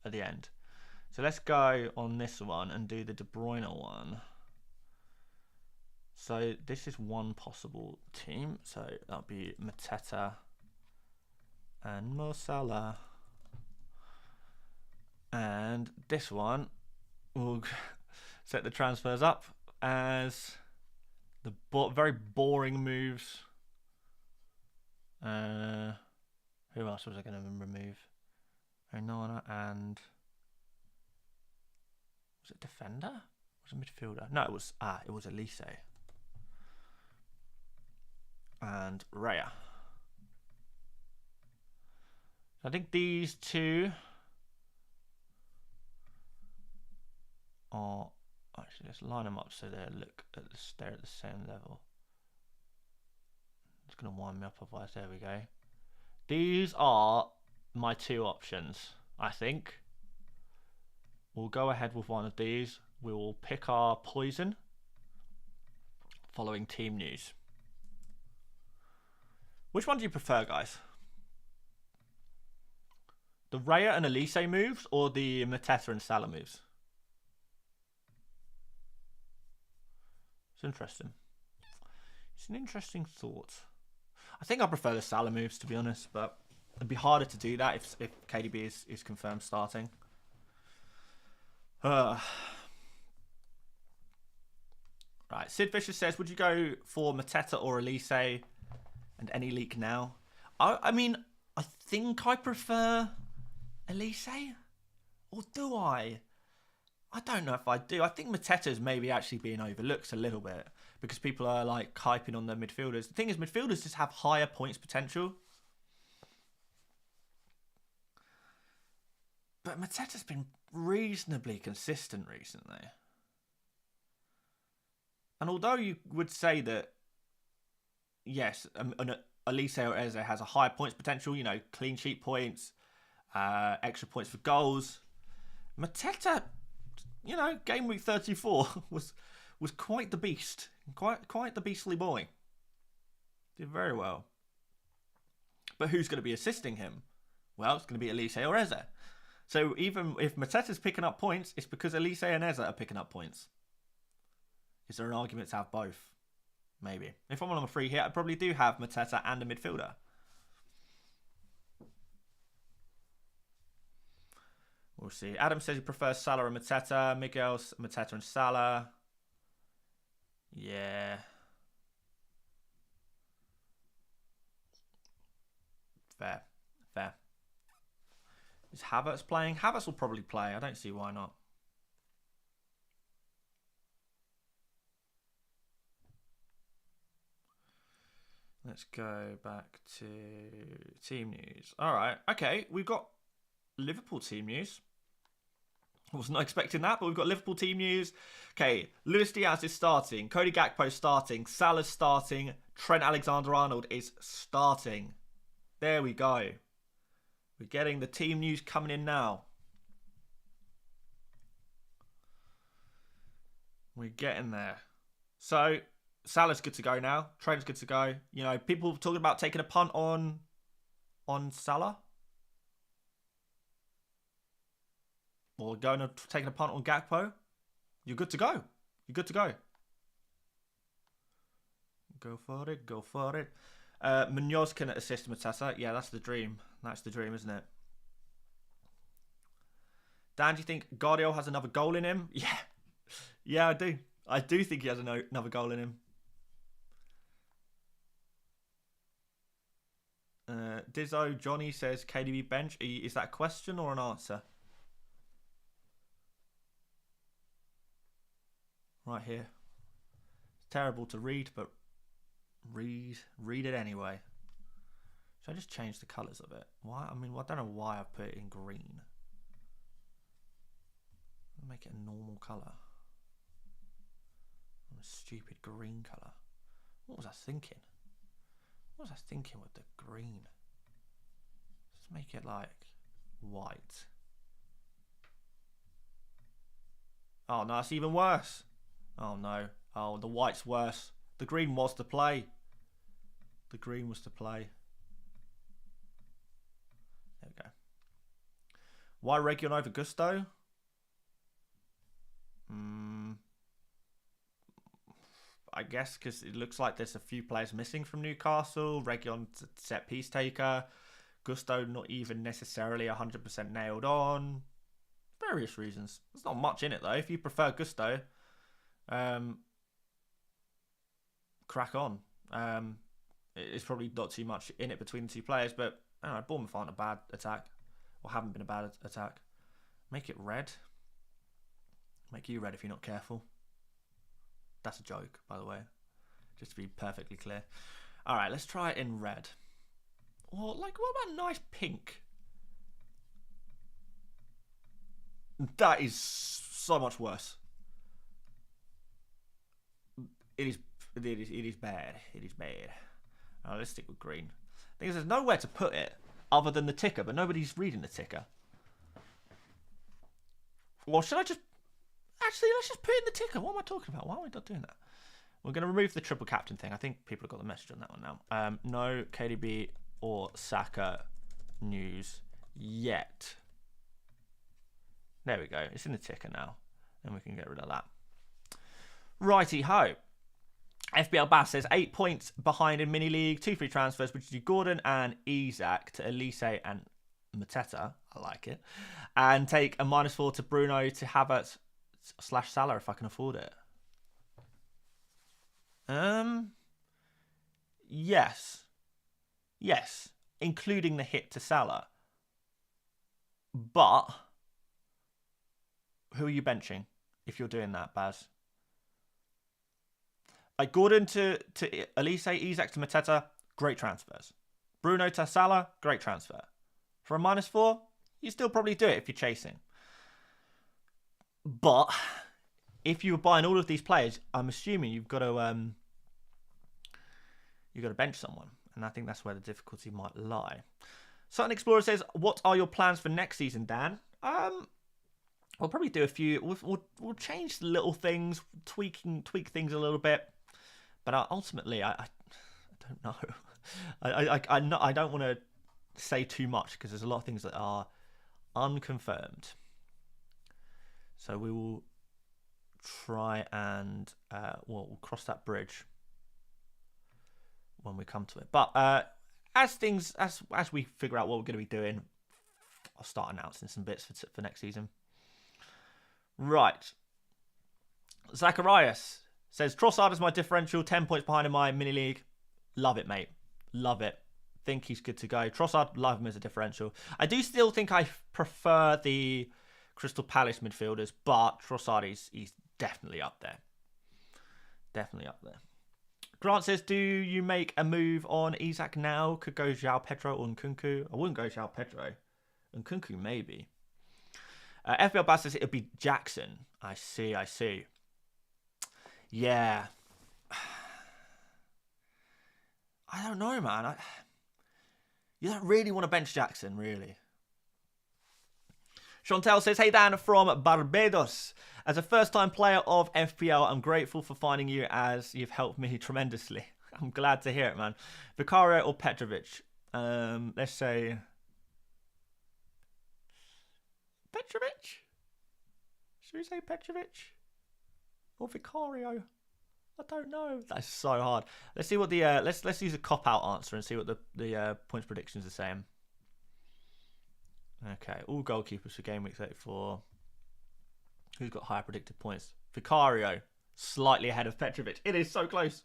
at the end. So let's go on this one and do the De Bruyne one. So this is one possible team. So that'll be Mateta and Mo Salah. And this one, we'll set the transfers up as the very boring moves. Who else was I going to remove? Onana and... Was it defender? Was it midfielder? No, it was Elise. And Raya. I think these 2 are... Actually, let's line them up so they're at the same level. It's going to wind me up otherwise. There we go. These are my 2 options, I think. We'll go ahead with one of these. We will pick our poison following team news. Which one do you prefer, guys? The Raya and Elise moves or the Mateta and Salah moves? It's interesting. It's an interesting thought. I think I prefer the Salah moves, to be honest, but it'd be harder to do that if KDB is confirmed starting. Right, Sid Fisher says, would you go for Mateta or Elise and any leak now? I mean, I think I prefer Elise. Or do I? I don't know if I do. I think Mateta's maybe actually being overlooked a little bit because people are like hyping on the midfielders. The thing is, midfielders just have higher points potential. But Mateta's been reasonably consistent recently. And although you would say that, yes, Elise or Eze has a higher points potential, you know, clean sheet points, extra points for goals, Mateta, you know, Gameweek 34 was quite the beast. Quite the beastly boy. Did very well. But who's going to be assisting him? Well, it's going to be Elise or Eze. So even if Mateta's picking up points, it's because Elise and Eze are picking up points. Is there an argument to have both? Maybe. If I'm on a free hit, I probably do have Mateta and a midfielder. We'll see. Adam says he prefers Salah and Mateta. Miguel's Mateta and Salah. Yeah. Fair. Fair. Is Havertz playing? Havertz will probably play. I don't see why not. Let's go back to team news. All right. Okay. We've got Liverpool team news. I was not expecting that, but we've got Liverpool team news. Okay. Luis Diaz is starting. Cody Gakpo starting. Salah's starting. Trent Alexander-Arnold is starting. There we go. We're getting the team news coming in now. We're getting there. So, Salah's good to go now. Trent's good to go. You know, people talking about taking a punt on Salah. Or taking a punt on Gakpo. You're good to go. You're good to go. Go for it. Go for it. Munoz can assist Mateta. Yeah, that's the dream. That's the dream, isn't it? Dan, do you think Guardiola has another goal in him? Yeah. Yeah, I do. I do think he has another goal in him. Dizzo Johnny says KDB bench. Is that a question or an answer? Right here. It's terrible to read, but read it anyway. Should I just change the colours of it? Why? I mean, I don't know why I put it in green. I'll make it a normal colour. A stupid green colour. What was I thinking? What was I thinking with the green? Let's make it like white. Oh no, it's even worse. Oh no. Oh, the white's worse. The green was to play. The green was to play. There we go. Why Region over Gusto? I guess because it looks like there's a few players missing from Newcastle. Region set piece taker. Gusto not even necessarily 100% nailed on. Various reasons. There's not much in it though. If you prefer Gusto, crack on. It's probably not too much in it between the two players, but I don't know, Bournemouth aren't a bad attack, or haven't been a bad attack. Make it red. Make you red if you're not careful. That's a joke, by the way, just to be perfectly clear. All right, let's try it in red. Or like, what about nice pink? That is so much worse. It is bad. It is bad. All right, let's stick with green. The thing is, there's nowhere to put it other than the ticker, but nobody's reading the ticker. Or should I just... Actually, let's just put in the ticker. What am I talking about? Why are we not doing that? We're going to remove the triple captain thing. I think people have got the message on that one now. No KDB or Saka news yet. There we go. It's in the ticker now. And we can get rid of that. Righty-ho. FBL Bass says 8 points behind in mini league, 2 free transfers, which is Gordon and Isak to Elise and Mateta. I like it. And take a -4 to Bruno to Havertz / Salah if I can afford it. Yes, including the hit to Salah. But who are you benching if you're doing that, Baz? Like Gordon to Elise, Isak to Mateta, great transfers. Bruno to Salah, great transfer. For a -4, you still probably do it if you're chasing. But if you were buying all of these players, I'm assuming you've got to bench someone, and I think that's where the difficulty might lie. Sutton Explorer says, "What are your plans for next season, Dan?" We'll probably do a few. We'll change little things, tweak things a little bit. But ultimately, I don't know. I don't want to say too much because there's a lot of things that are unconfirmed. So we will try and we'll cross that bridge when we come to it. But as we figure out what we're going to be doing, I'll start announcing some bits for next season. Right. Zacharias says, Trossard is my differential, 10 points behind in my mini league. Love it, mate. Love it. Think he's good to go. Trossard, love him as a differential. I do still think I prefer the Crystal Palace midfielders, but Trossard he's definitely up there. Definitely up there. Grant says, do you make a move on Isak now? Could go João Pedro or Nkunku. I wouldn't go João Pedro. Nkunku, maybe. FPL Bass says it'll be Jackson. I see. Yeah. I don't know, man. You don't really want to bench Jackson, really. Chantel says, hey Dan from Barbados. As a first-time player of FPL, I'm grateful for finding you as you've helped me tremendously. I'm glad to hear it, man. Vicario or Petrovic? Let's say Petrovic? Should we say Petrovic? Or Vicario? I don't know. That's so hard. Let's see what the let's use a cop-out answer and see what the points predictions are saying. Okay, all goalkeepers for Gameweek 34. Who's got higher predicted points? Vicario, slightly ahead of Petrovic. It is so close.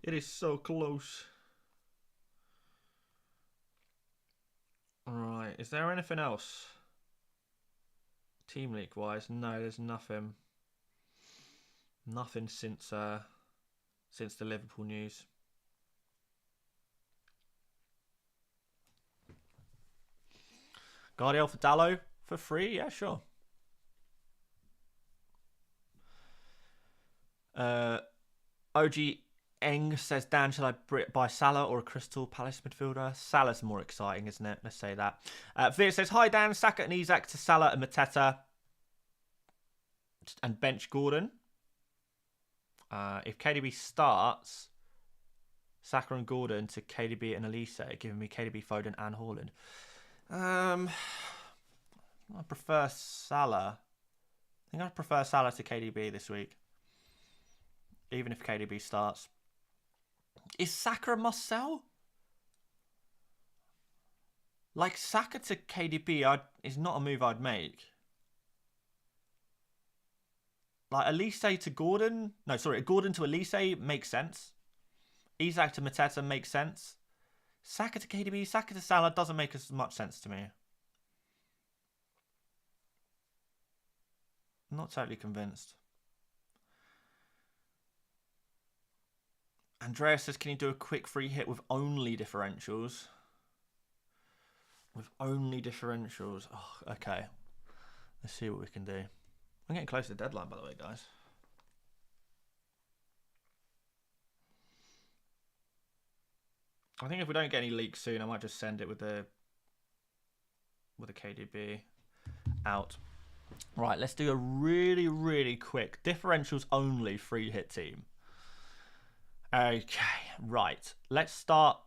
It is so close. Alright, is there anything else? Team League wise? No, there's nothing. Nothing since the Liverpool news. Guardiola for Dallo for free? Yeah, sure. OG Eng says, Dan, should I buy Salah or a Crystal Palace midfielder? Salah's more exciting, isn't it? Let's say that. Veer says, hi Dan, Saka and Isak to Salah and Mateta. And bench Gordon. If KDB starts, Saka and Gordon to KDB and Elise, giving me KDB, Foden and Haaland. I prefer Salah. I think I prefer Salah to KDB this week. Even if KDB starts. Is Saka a must sell? Like, Saka to KDB is not a move I'd make. Like, Elise to Gordon... No, sorry, Gordon to Elise makes sense. Isak to Mateta makes sense. Saka to KDB, Saka to Salah doesn't make as much sense to me. I'm not totally convinced. Andreas says, can you do a quick free hit with only differentials? With only differentials. Oh, okay. Let's see what we can do. I'm getting close to the deadline, by the way, guys. I think if we don't get any leaks soon, I might just send it with a KDB out. Right, let's do a really, really quick differentials only free hit team. Okay, right. Let's start.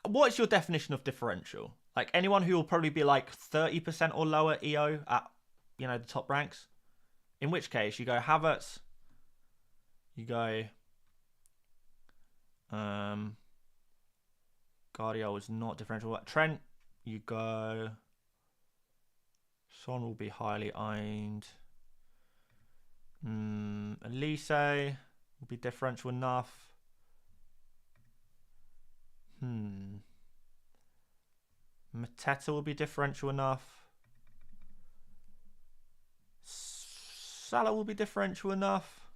What is your definition of differential? Like, anyone who will probably be like 30% or lower EO at, you know, the top ranks? In which case, you go Havertz. You go... Guardiola is not differential. Trent, you go... Son will be highly owned. Elise will be differential enough. Mateta will be differential enough. Salah will be differential enough.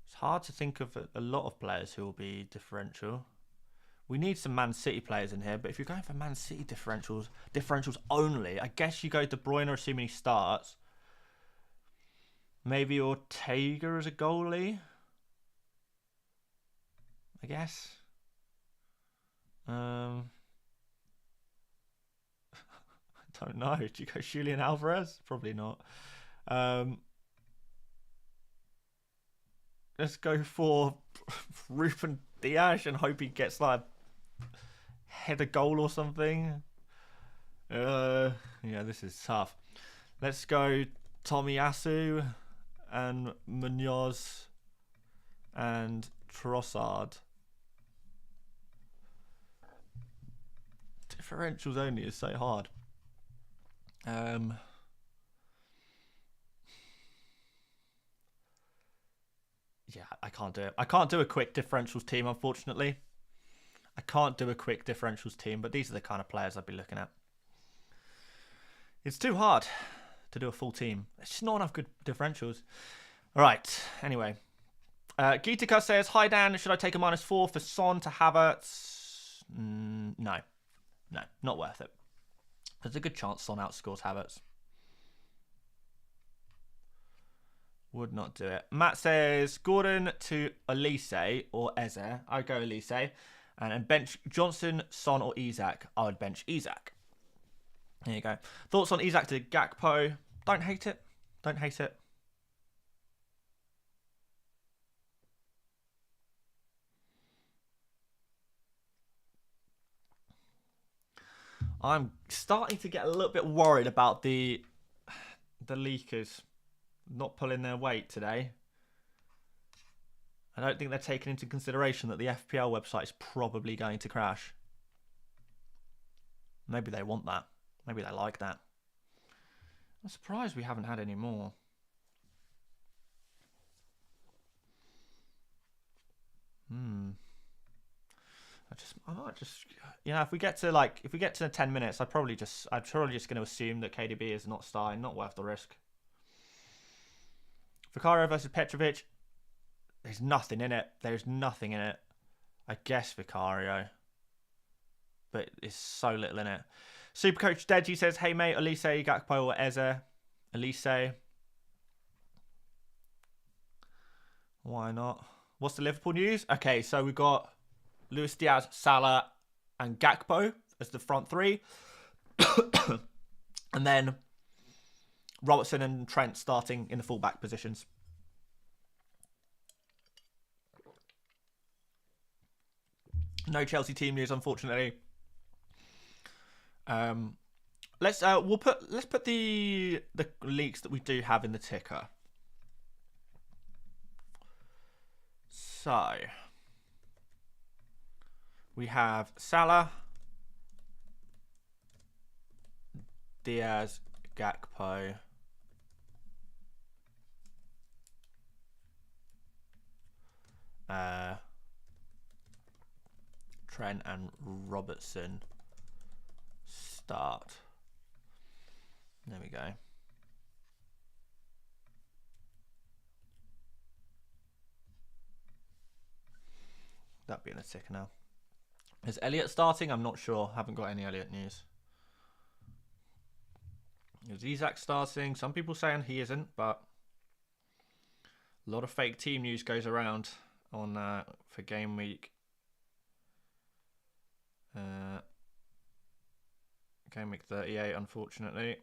It's hard to think of a lot of players who will be differential. We need some Man City players in here, but if you're going for Man City differentials only, I guess you go De Bruyne, assuming he starts. Maybe Ortega as a goalie, I guess. I don't know. Do you go Julian Alvarez? Probably not. Let's go for Ruben Dias and hope he gets like header goal or something. Yeah, this is tough. Let's go Tomiyasu and Munoz and Trossard. Differentials only is so hard. Yeah, I can't do it. I can't do a quick differentials team, unfortunately. I can't do a quick differentials team, but these are the kind of players I'd be looking at. It's too hard to do a full team. It's just not enough good differentials. All right, anyway. Gitika says, hi Dan, should I take a -4 for Son to Havertz? No, not worth it. There's a good chance Son outscores Havertz. Would not do it. Matt says, Gordon to Elise or Eze. I'd go Elise. And bench Johnson, Son or Isak. I would bench Isak. There you go. Thoughts on Isak to Gakpo? Don't hate it. Don't hate it. I'm starting to get a little bit worried about the leakers not pulling their weight today. I don't think they're taking into consideration that the FPL website is probably going to crash. Maybe they want that. Maybe they like that. I'm surprised we haven't had any more. I might just, if we get to 10 minutes, I'm probably just going to assume that KDB is not starting, not worth the risk. Vicario versus Petrovic. There's nothing in it. There's nothing in it. I guess Vicario, but it's so little in it. Supercoach Deji says, hey mate, Elise, Gakpo or Eze? Elise. Why not? What's the Liverpool news? Okay, so we've got Luis Diaz, Salah, and Gakpo as the front three. And then Robertson and Trent starting in the fullback positions. No Chelsea team news, unfortunately. Let's put the leaks that we do have in the ticker. So we have Salah, Diaz, Gakpo, Trent and Robertson start. There we go. That'd be in the ticker now. Is Elliot starting? I'm not sure. Haven't got any Elliot news. Is Isak starting? Some people saying he isn't, but a lot of fake team news goes around on for game week. Game week 38, unfortunately.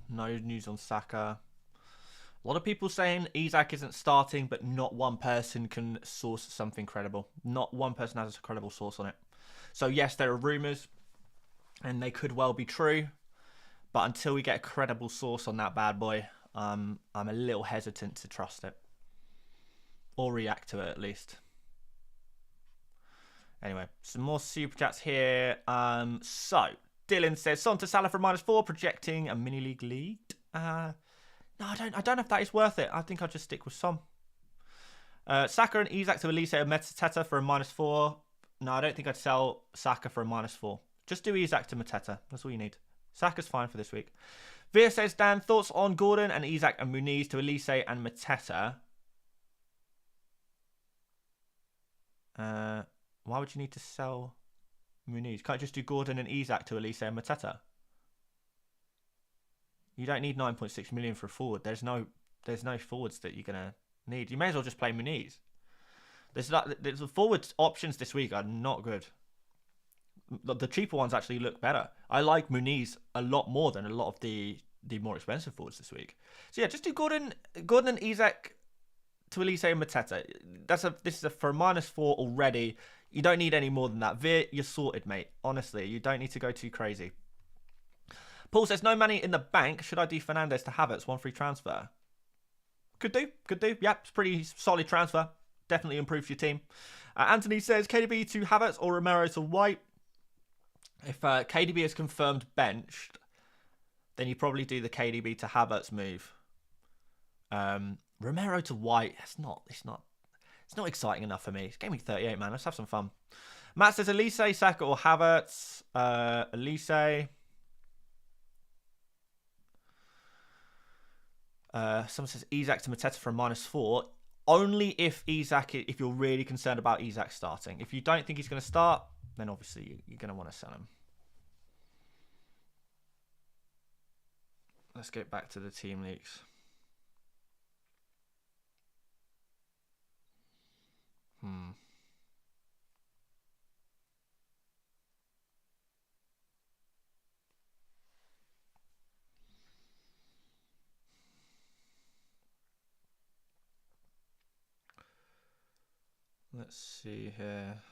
No news on Saka. A lot of people saying Isak isn't starting, but not one person can source something credible. Not one person has a credible source on it. So yes, there are rumours, and they could well be true. But until we get a credible source on that bad boy, I'm a little hesitant to trust it. Or react to it, at least. Anyway, some more super chats here. So, Dylan says, Son to Salah for -4, projecting a mini league lead. No, I don't know if that is worth it. I think I'll just stick with Son. Saka and Isak to Elise or Mateta for a -4. No, I don't think I'd sell Saka for a -4. Just do Isak to Mateta. That's all you need. Saka's fine for this week. Veer says, Dan, thoughts on Gordon and Isak and Muniz to Elise and Mateta? Why would you need to sell Muniz? Can't you just do Gordon and Isak to Elise and Mateta? You don't need 9.6 million for a forward. There's no forwards that you're gonna need. You may as well just play Muniz. The forward options this week are not good. The cheaper ones actually look better. I like Muniz a lot more than a lot of the more expensive forwards this week. So yeah, just do Gordon and Isak to Elise and Mateta. This is for a -4 already. You don't need any more than that. Veer, you're sorted, mate. Honestly, you don't need to go too crazy. Paul says, no money in the bank. Should I do Fernandes to Havertz? 1 free transfer. Could do. Yep, it's pretty solid transfer. Definitely improves your team. Anthony says, KDB to Havertz or Romero to White. If KDB is confirmed benched, then you probably do the KDB to Havertz move. Romero to White, it's not exciting enough for me. It's Gameweek38, man. Let's have some fun. Matt says Elise, Saka or Havertz. Elise. Someone says Isak to Mateta for a -4. Only if you're really concerned about Isak starting. If you don't think he's going to start, then obviously you're going to want to sell him. Let's get back to the team leaks. Let's see here.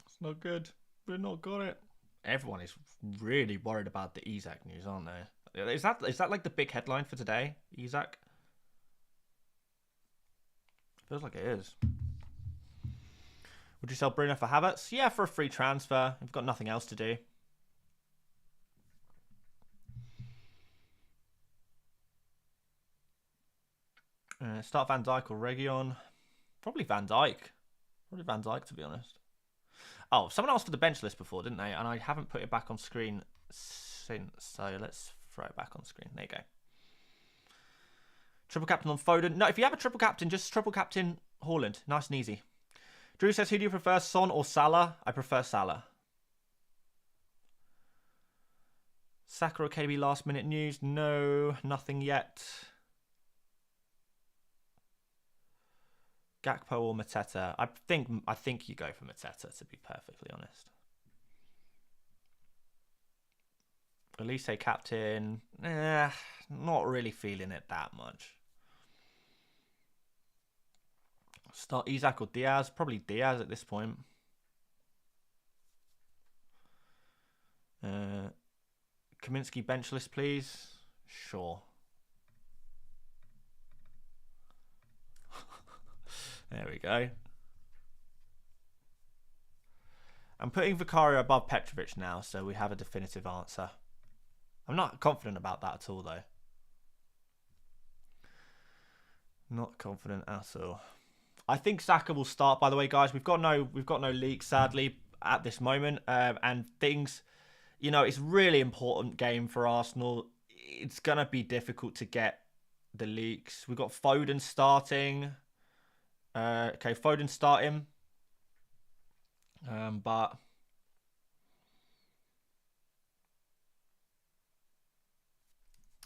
It's not good. We've not got it. Everyone is really worried about the Isak news, aren't they? Is that like the big headline for today? Isak? Feels like it is. Would you sell Bruno for Havertz? Yeah, for a free transfer. You've got nothing else to do. Start Van Dijk or Region? Probably Van Dijk. Probably Van Dijk, to be honest. Oh, someone asked for the bench list before, didn't they? And I haven't put it back on screen since. So let's throw it back on screen. There you go. Triple captain on Foden. No, if you have a triple captain, just triple captain Haaland. Nice and easy. Drew says, who do you prefer, Son or Salah? I prefer Salah. Saka or KDB last minute news? No, nothing yet. Gakpo or Mateta? I think you go for Mateta, to be perfectly honest. Elise captain. Not really feeling it that much. Start Isak or Diaz? Probably Diaz at this point. Kaminsky bench list, please. Sure. There we go. I'm putting Vicario above Petrovic now, so we have a definitive answer. I'm not confident about that at all, though. Not confident at all. I think Saka will start. By the way, guys, we've got no leaks, sadly, at this moment, and things. You know, it's a really important game for Arsenal. It's gonna be difficult to get the leaks. We've got Foden starting. Okay, Foden starting. But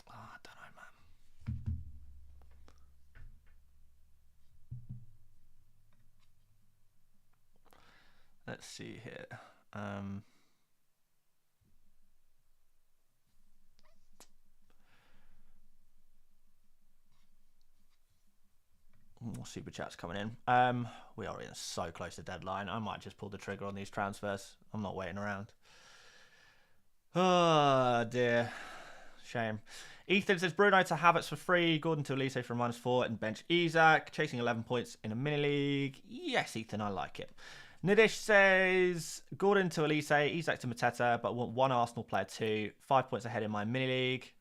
I don't know, man. Let's see here. More super chats coming in. We are so close to deadline. I might just pull the trigger on these transfers. I'm not waiting around. Oh dear, shame. Ethan says Bruno to Havertz for free, Gordon to Elise for -4, and bench Isak, chasing 11 points in a mini league. Yes, Ethan, I like it. Nidish says Gordon to Elise, Isak to Mateta, but want one Arsenal player too. 5 points ahead in my mini league.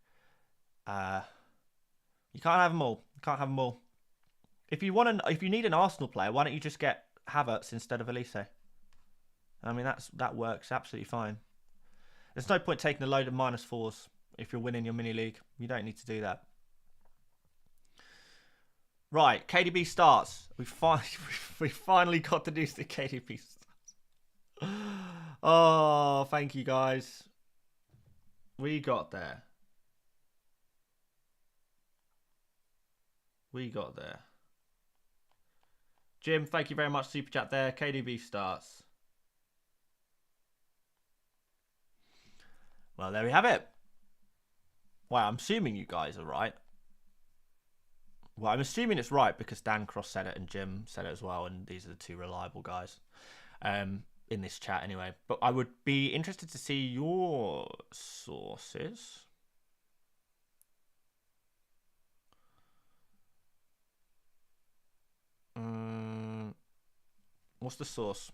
You can't have them all. You can't have them all. If you need an Arsenal player, why don't you just get Havertz instead of Elise? I mean, that works absolutely fine. There's no point taking a load of -4s if you're winning your mini league. You don't need to do that. Right, KDB starts. We finally got the news that KDB starts. Oh, thank you guys. We got there. We got there. Jim, thank you very much. Super chat there. KDB starts. Well, there we have it. Well, I'm assuming you guys are right. Well, I'm assuming it's right because Dan Cross said it and Jim said it as well, and these are the two reliable guys in this chat anyway. But I would be interested to see your sources. What's the source?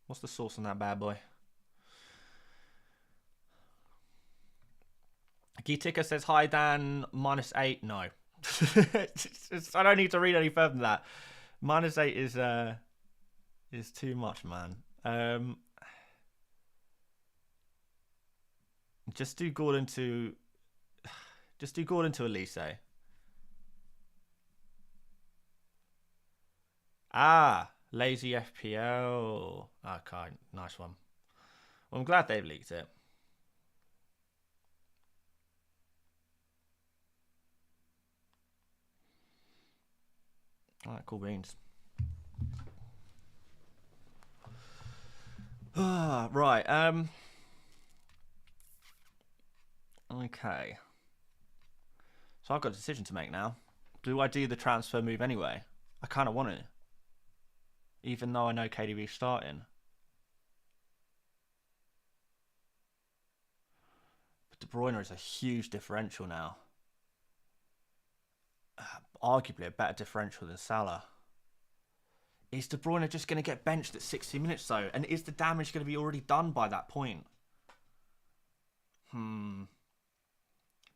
What's the source on that bad boy? Geetika says, hi, Dan. -8. No. I don't need to read any further than that. -8 is too much, man. Just do Gordon to Elise. Ah, lazy FPL. Okay, nice one. Well, I'm glad they've leaked it. All right, cool beans. Right. Okay. So I've got a decision to make now. Do I do the transfer move anyway? I kind of want to. Even though I know KDB's starting. But De Bruyne is a huge differential now. Arguably a better differential than Salah. Is De Bruyne just going to get benched at 60 minutes though? And is the damage going to be already done by that point?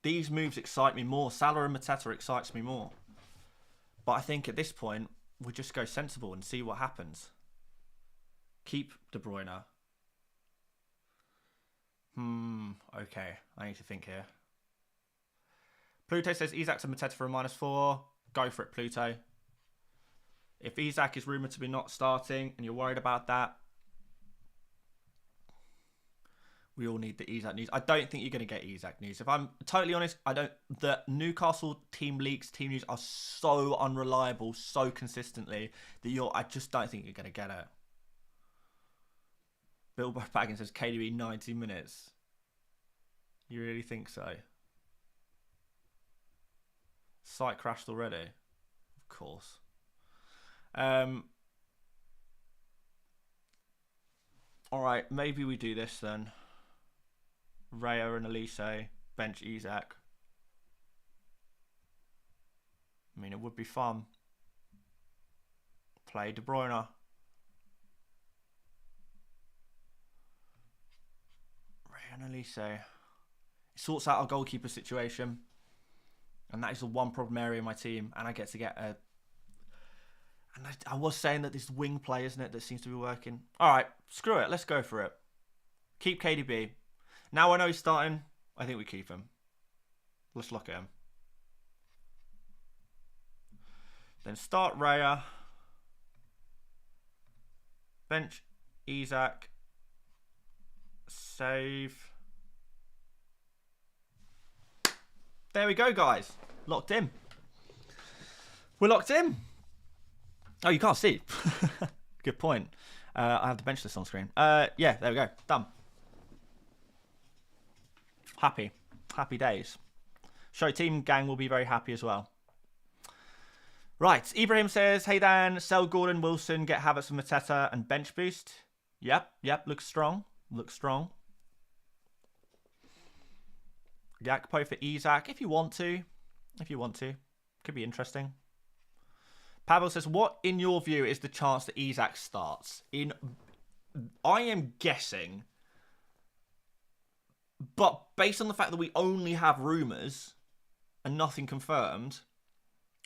These moves excite me more. Salah and Mateta excites me more. But I think at this point, we just go sensible and see what happens. Keep De Bruyne. Okay. I need to think here. Pluto says Isak's and Mateta for a -4. Go for it, Pluto. If Isak is rumoured to be not starting and you're worried about that, we all need the Isak news. I don't think you're going to get Isak news. If I'm totally honest, the Newcastle team leaks, team news are so unreliable, so consistently that I just don't think you're going to get it. Bilbo Baggins says KDB 90 minutes. You really think so? Site crashed already? Of course. Alright, maybe we do this then. Raya and Elise, bench Isak. I mean, it would be fun. Play De Bruyne. Raya and Elise. It sorts out our goalkeeper situation. And that is the one problem area in my team. And I get to get a... And I was saying that this wing play, isn't it, that seems to be working. Alright, screw it. Let's go for it. Keep KDB. Now I know he's starting. I think we keep him. Let's look at him. Then start Raya. Bench Isak. Save. There we go, guys. Locked in. We're locked in. Oh, you can't see. Good point. I have the bench list on screen. Yeah, there we go. Done. Happy. Happy days. Show team gang will be very happy as well. Right. Ibrahim says, hey Dan, sell Gordon, Wilson, get Havertz and Mateta and bench boost. Yep. Looks strong. Looks strong. Gakpo for Isak, if you want to. Could be interesting. Pavel says, what, in your view, is the chance that Isak starts? I am guessing, but based on the fact that we only have rumours and nothing confirmed,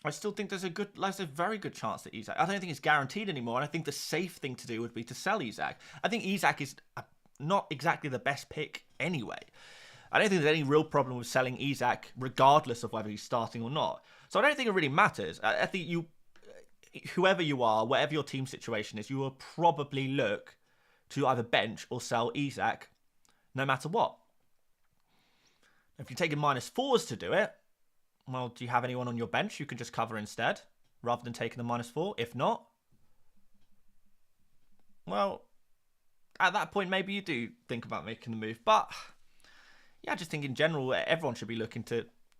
I still think there's a very good chance that Isak... I don't think it's guaranteed anymore, and I think the safe thing to do would be to sell Isak. I think Isak is not exactly the best pick anyway. I don't think there's any real problem with selling Isak, regardless of whether he's starting or not. So I don't think it really matters. I think whoever you are, whatever your team situation is, you will probably look to either bench or sell Isak, no matter what. If you're taking -4s to do it, well, do you have anyone on your bench you can just cover instead, rather than taking the -4? If not, well, at that point, maybe you do think about making the move. But yeah, I just think in general everyone should be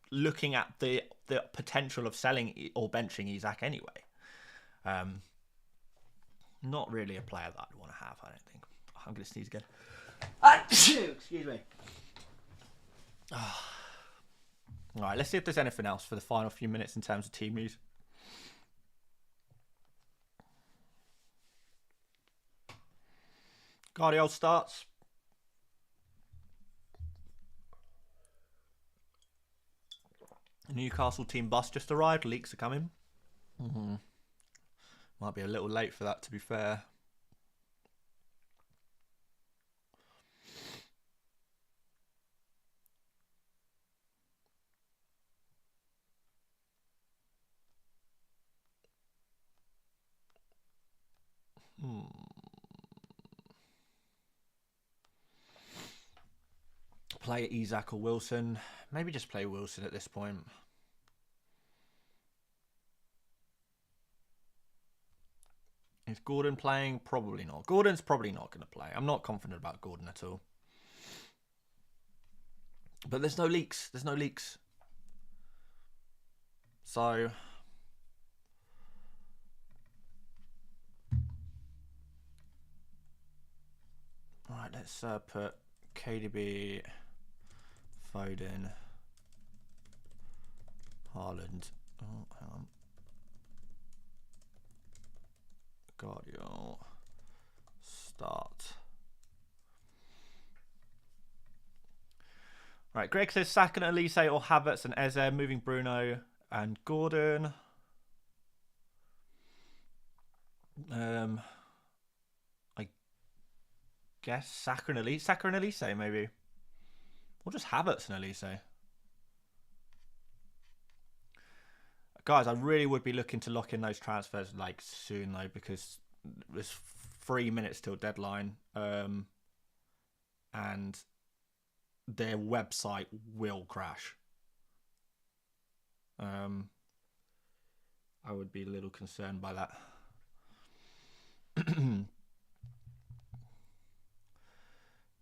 looking at the potential of selling or benching Isak anyway. Not really a player that I'd want to have, I don't think. I'm going to sneeze again. Excuse me. All right, let's see if there's anything else for the final few minutes in terms of team news. Guardiola starts. Newcastle team bus just arrived. Leaks are coming. Might be a little late for that, to be fair. Play Isak or Wilson. Maybe just play Wilson at this point. Is Gordon playing? Probably not. Gordon's probably not going to play. I'm not confident about Gordon at all. But there's no leaks. There's no leaks. So... Alright, let's put KDB, Foden, Haaland. Oh, hang on. Guardiola. Start. Right, Greg says Saka and Elise or Havertz and Eze, moving Bruno and Gordon. I guess Saka and Elise maybe. Or just Havertz and Elise. Guys, I really would be looking to lock in those transfers like soon though, because there's 3 minutes till deadline, and their website will crash. I would be a little concerned by that.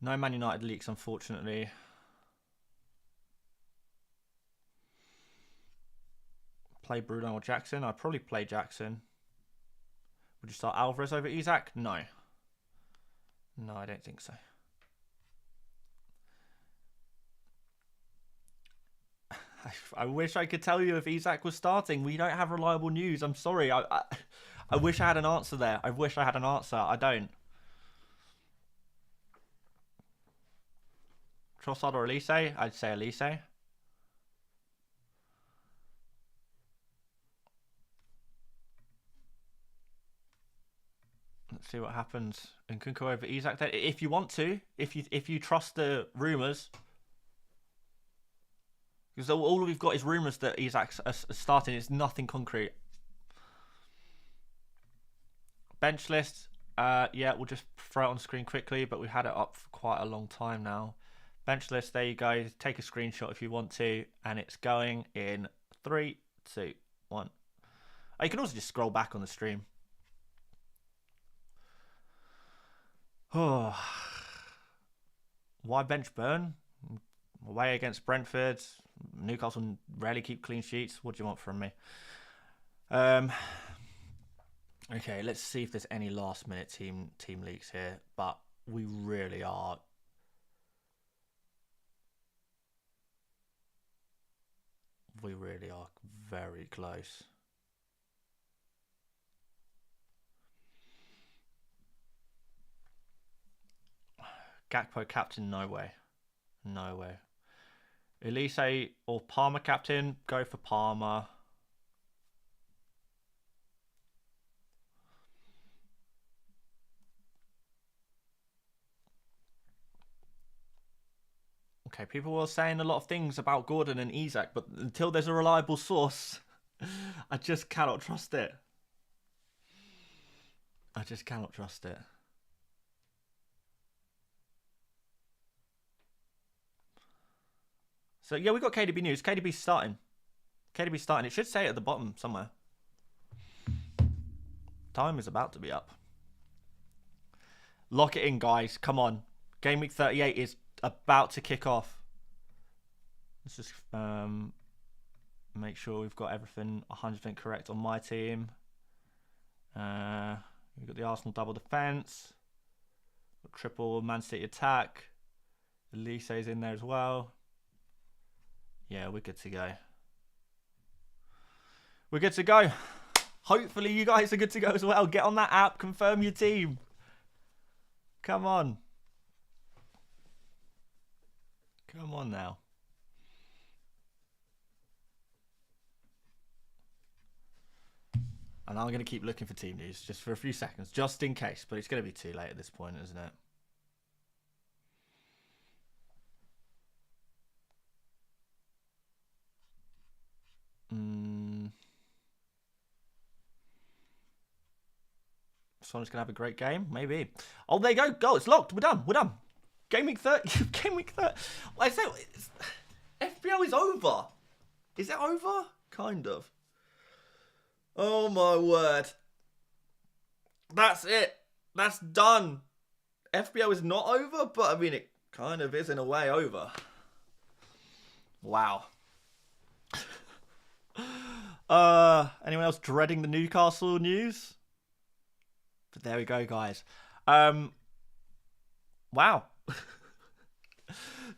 No Man United leaks, unfortunately. Play Bruno or Jackson? I'd probably play Jackson. Would you start Alvarez over Isak? No. No, I don't think so. I wish I could tell you if Isak was starting. We don't have reliable news. I'm sorry. I wish I had an answer there. I wish I had an answer. I don't. Trossard or Elise? I'd say Elise. Let's see what happens. And Nkunku over Isak. If you want to, if you trust the rumours, because all we've got is rumours that Isak's starting. It's nothing concrete. Bench list. Yeah, we'll just throw it on screen quickly, but we had it up for quite a long time now. Bench list. There you go. Take a screenshot if you want to, and it's going in 3, 2, 1. Oh, you can also just scroll back on the stream. Oh, why bench Burn? Away against Brentford. Newcastle rarely keep clean sheets. What do you want from me? Okay, let's see if there's any last minute team leaks here. But we really are. We really are very close. Gakpo captain, no way. No way. Elise or Palmer captain, go for Palmer. Okay, people were saying a lot of things about Gordon and Isak, but until there's a reliable source, I just cannot trust it. I just cannot trust it. So, yeah, we got KDB news. KDB's starting. KDB's starting. It should say at the bottom somewhere. Time is about to be up. Lock it in, guys. Come on. Gameweek 38 is about to kick off. Let's just make sure we've got everything 100% correct on my team. We've got the Arsenal double defence. Triple Man City attack. Elise's in there as well. Yeah, we're good to go. We're good to go. Hopefully you guys are good to go as well. Get on that app, confirm your team. Come on. Come on now. And I'm going to keep looking for team news just for a few seconds, just in case. But it's going to be too late at this point, isn't it? Someone's going to have a great game? Maybe. Oh, there you go. Go. It's locked. We're done. We're done. Gameweek 30. Gameweek 30. Well, I say, FPL is over. Is it over? Kind of. Oh, my word. That's it. That's done. FPL is not over, but I mean, it kind of is in a way over. Wow. Anyone else dreading the Newcastle news? But there we go, guys. Wow.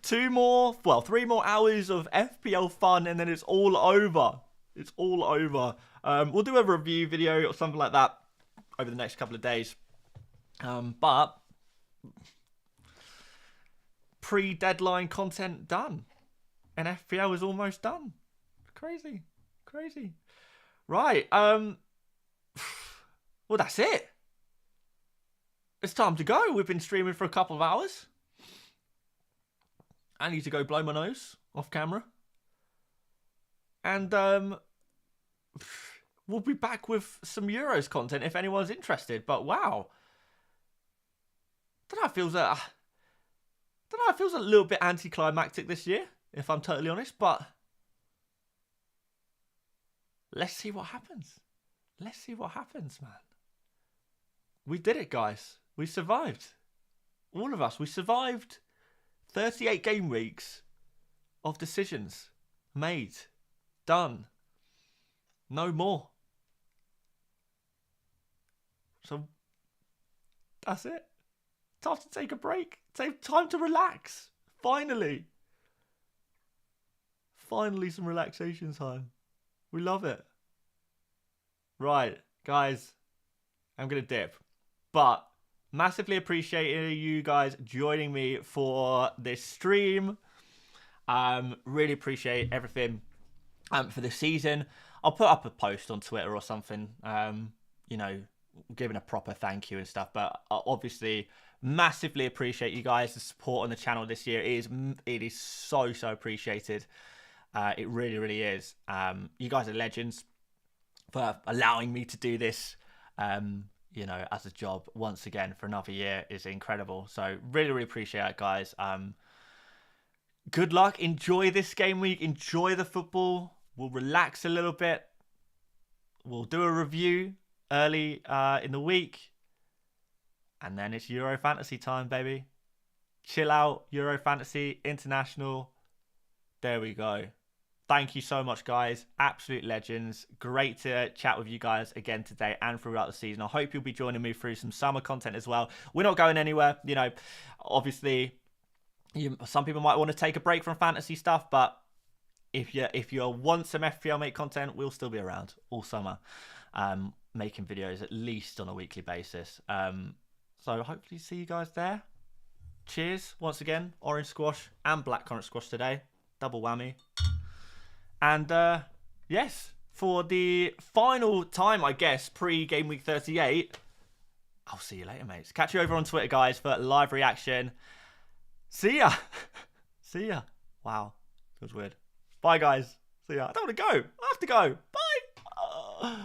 3 more hours of FPL fun, and then it's all over. It's all over. We'll do a review video or something like that over the next couple of days. But pre-deadline content done. And FPL is almost done. Crazy. Crazy. Right. Well, that's it. It's time to go. We've been streaming for a couple of hours. I need to go blow my nose off camera. And we'll be back with some Euros content if anyone's interested. But wow. I don't know, it feels a little bit anticlimactic this year, if I'm totally honest, but let's see what happens. Let's see what happens, man. We did it, guys. We survived. All of us. We survived 38 game weeks of decisions made. Done. No more. So, that's it. Time to take a break. Time to relax. Finally. Finally some relaxation time. We love it. Right, guys. I'm going to dip. But massively appreciate you guys joining me for this stream. Really appreciate everything for this season. I'll put up a post on Twitter or something, you know, giving a proper thank you and stuff. But obviously, massively appreciate you guys. The support on the channel this year it is so appreciated. It really, really is. You guys are legends for allowing me to do this. You know, as a job once again for another year is incredible. So really, really appreciate it, guys. Good luck. Enjoy this game week. Enjoy the football. We'll relax a little bit. We'll do a review early in the week. And then it's Euro Fantasy time, baby. Chill out. Euro Fantasy International. There we go. Thank you so much, guys. Absolute legends. Great to chat with you guys again today and throughout the season. I hope you'll be joining me through some summer content as well. We're not going anywhere. You know, obviously, some people might want to take a break from fantasy stuff, but if you want some FPL Mate content, we'll still be around all summer, making videos at least on a weekly basis. So hopefully see you guys there. Cheers once again. Orange squash and blackcurrant squash today. Double whammy. And yes, for the final time, I guess, pre-game week 38, I'll see you later, mates. Catch you over on Twitter, guys, for live reaction. See ya. See ya. Wow. Feels weird. Bye, guys. See ya. I don't want to go. I have to go. Bye.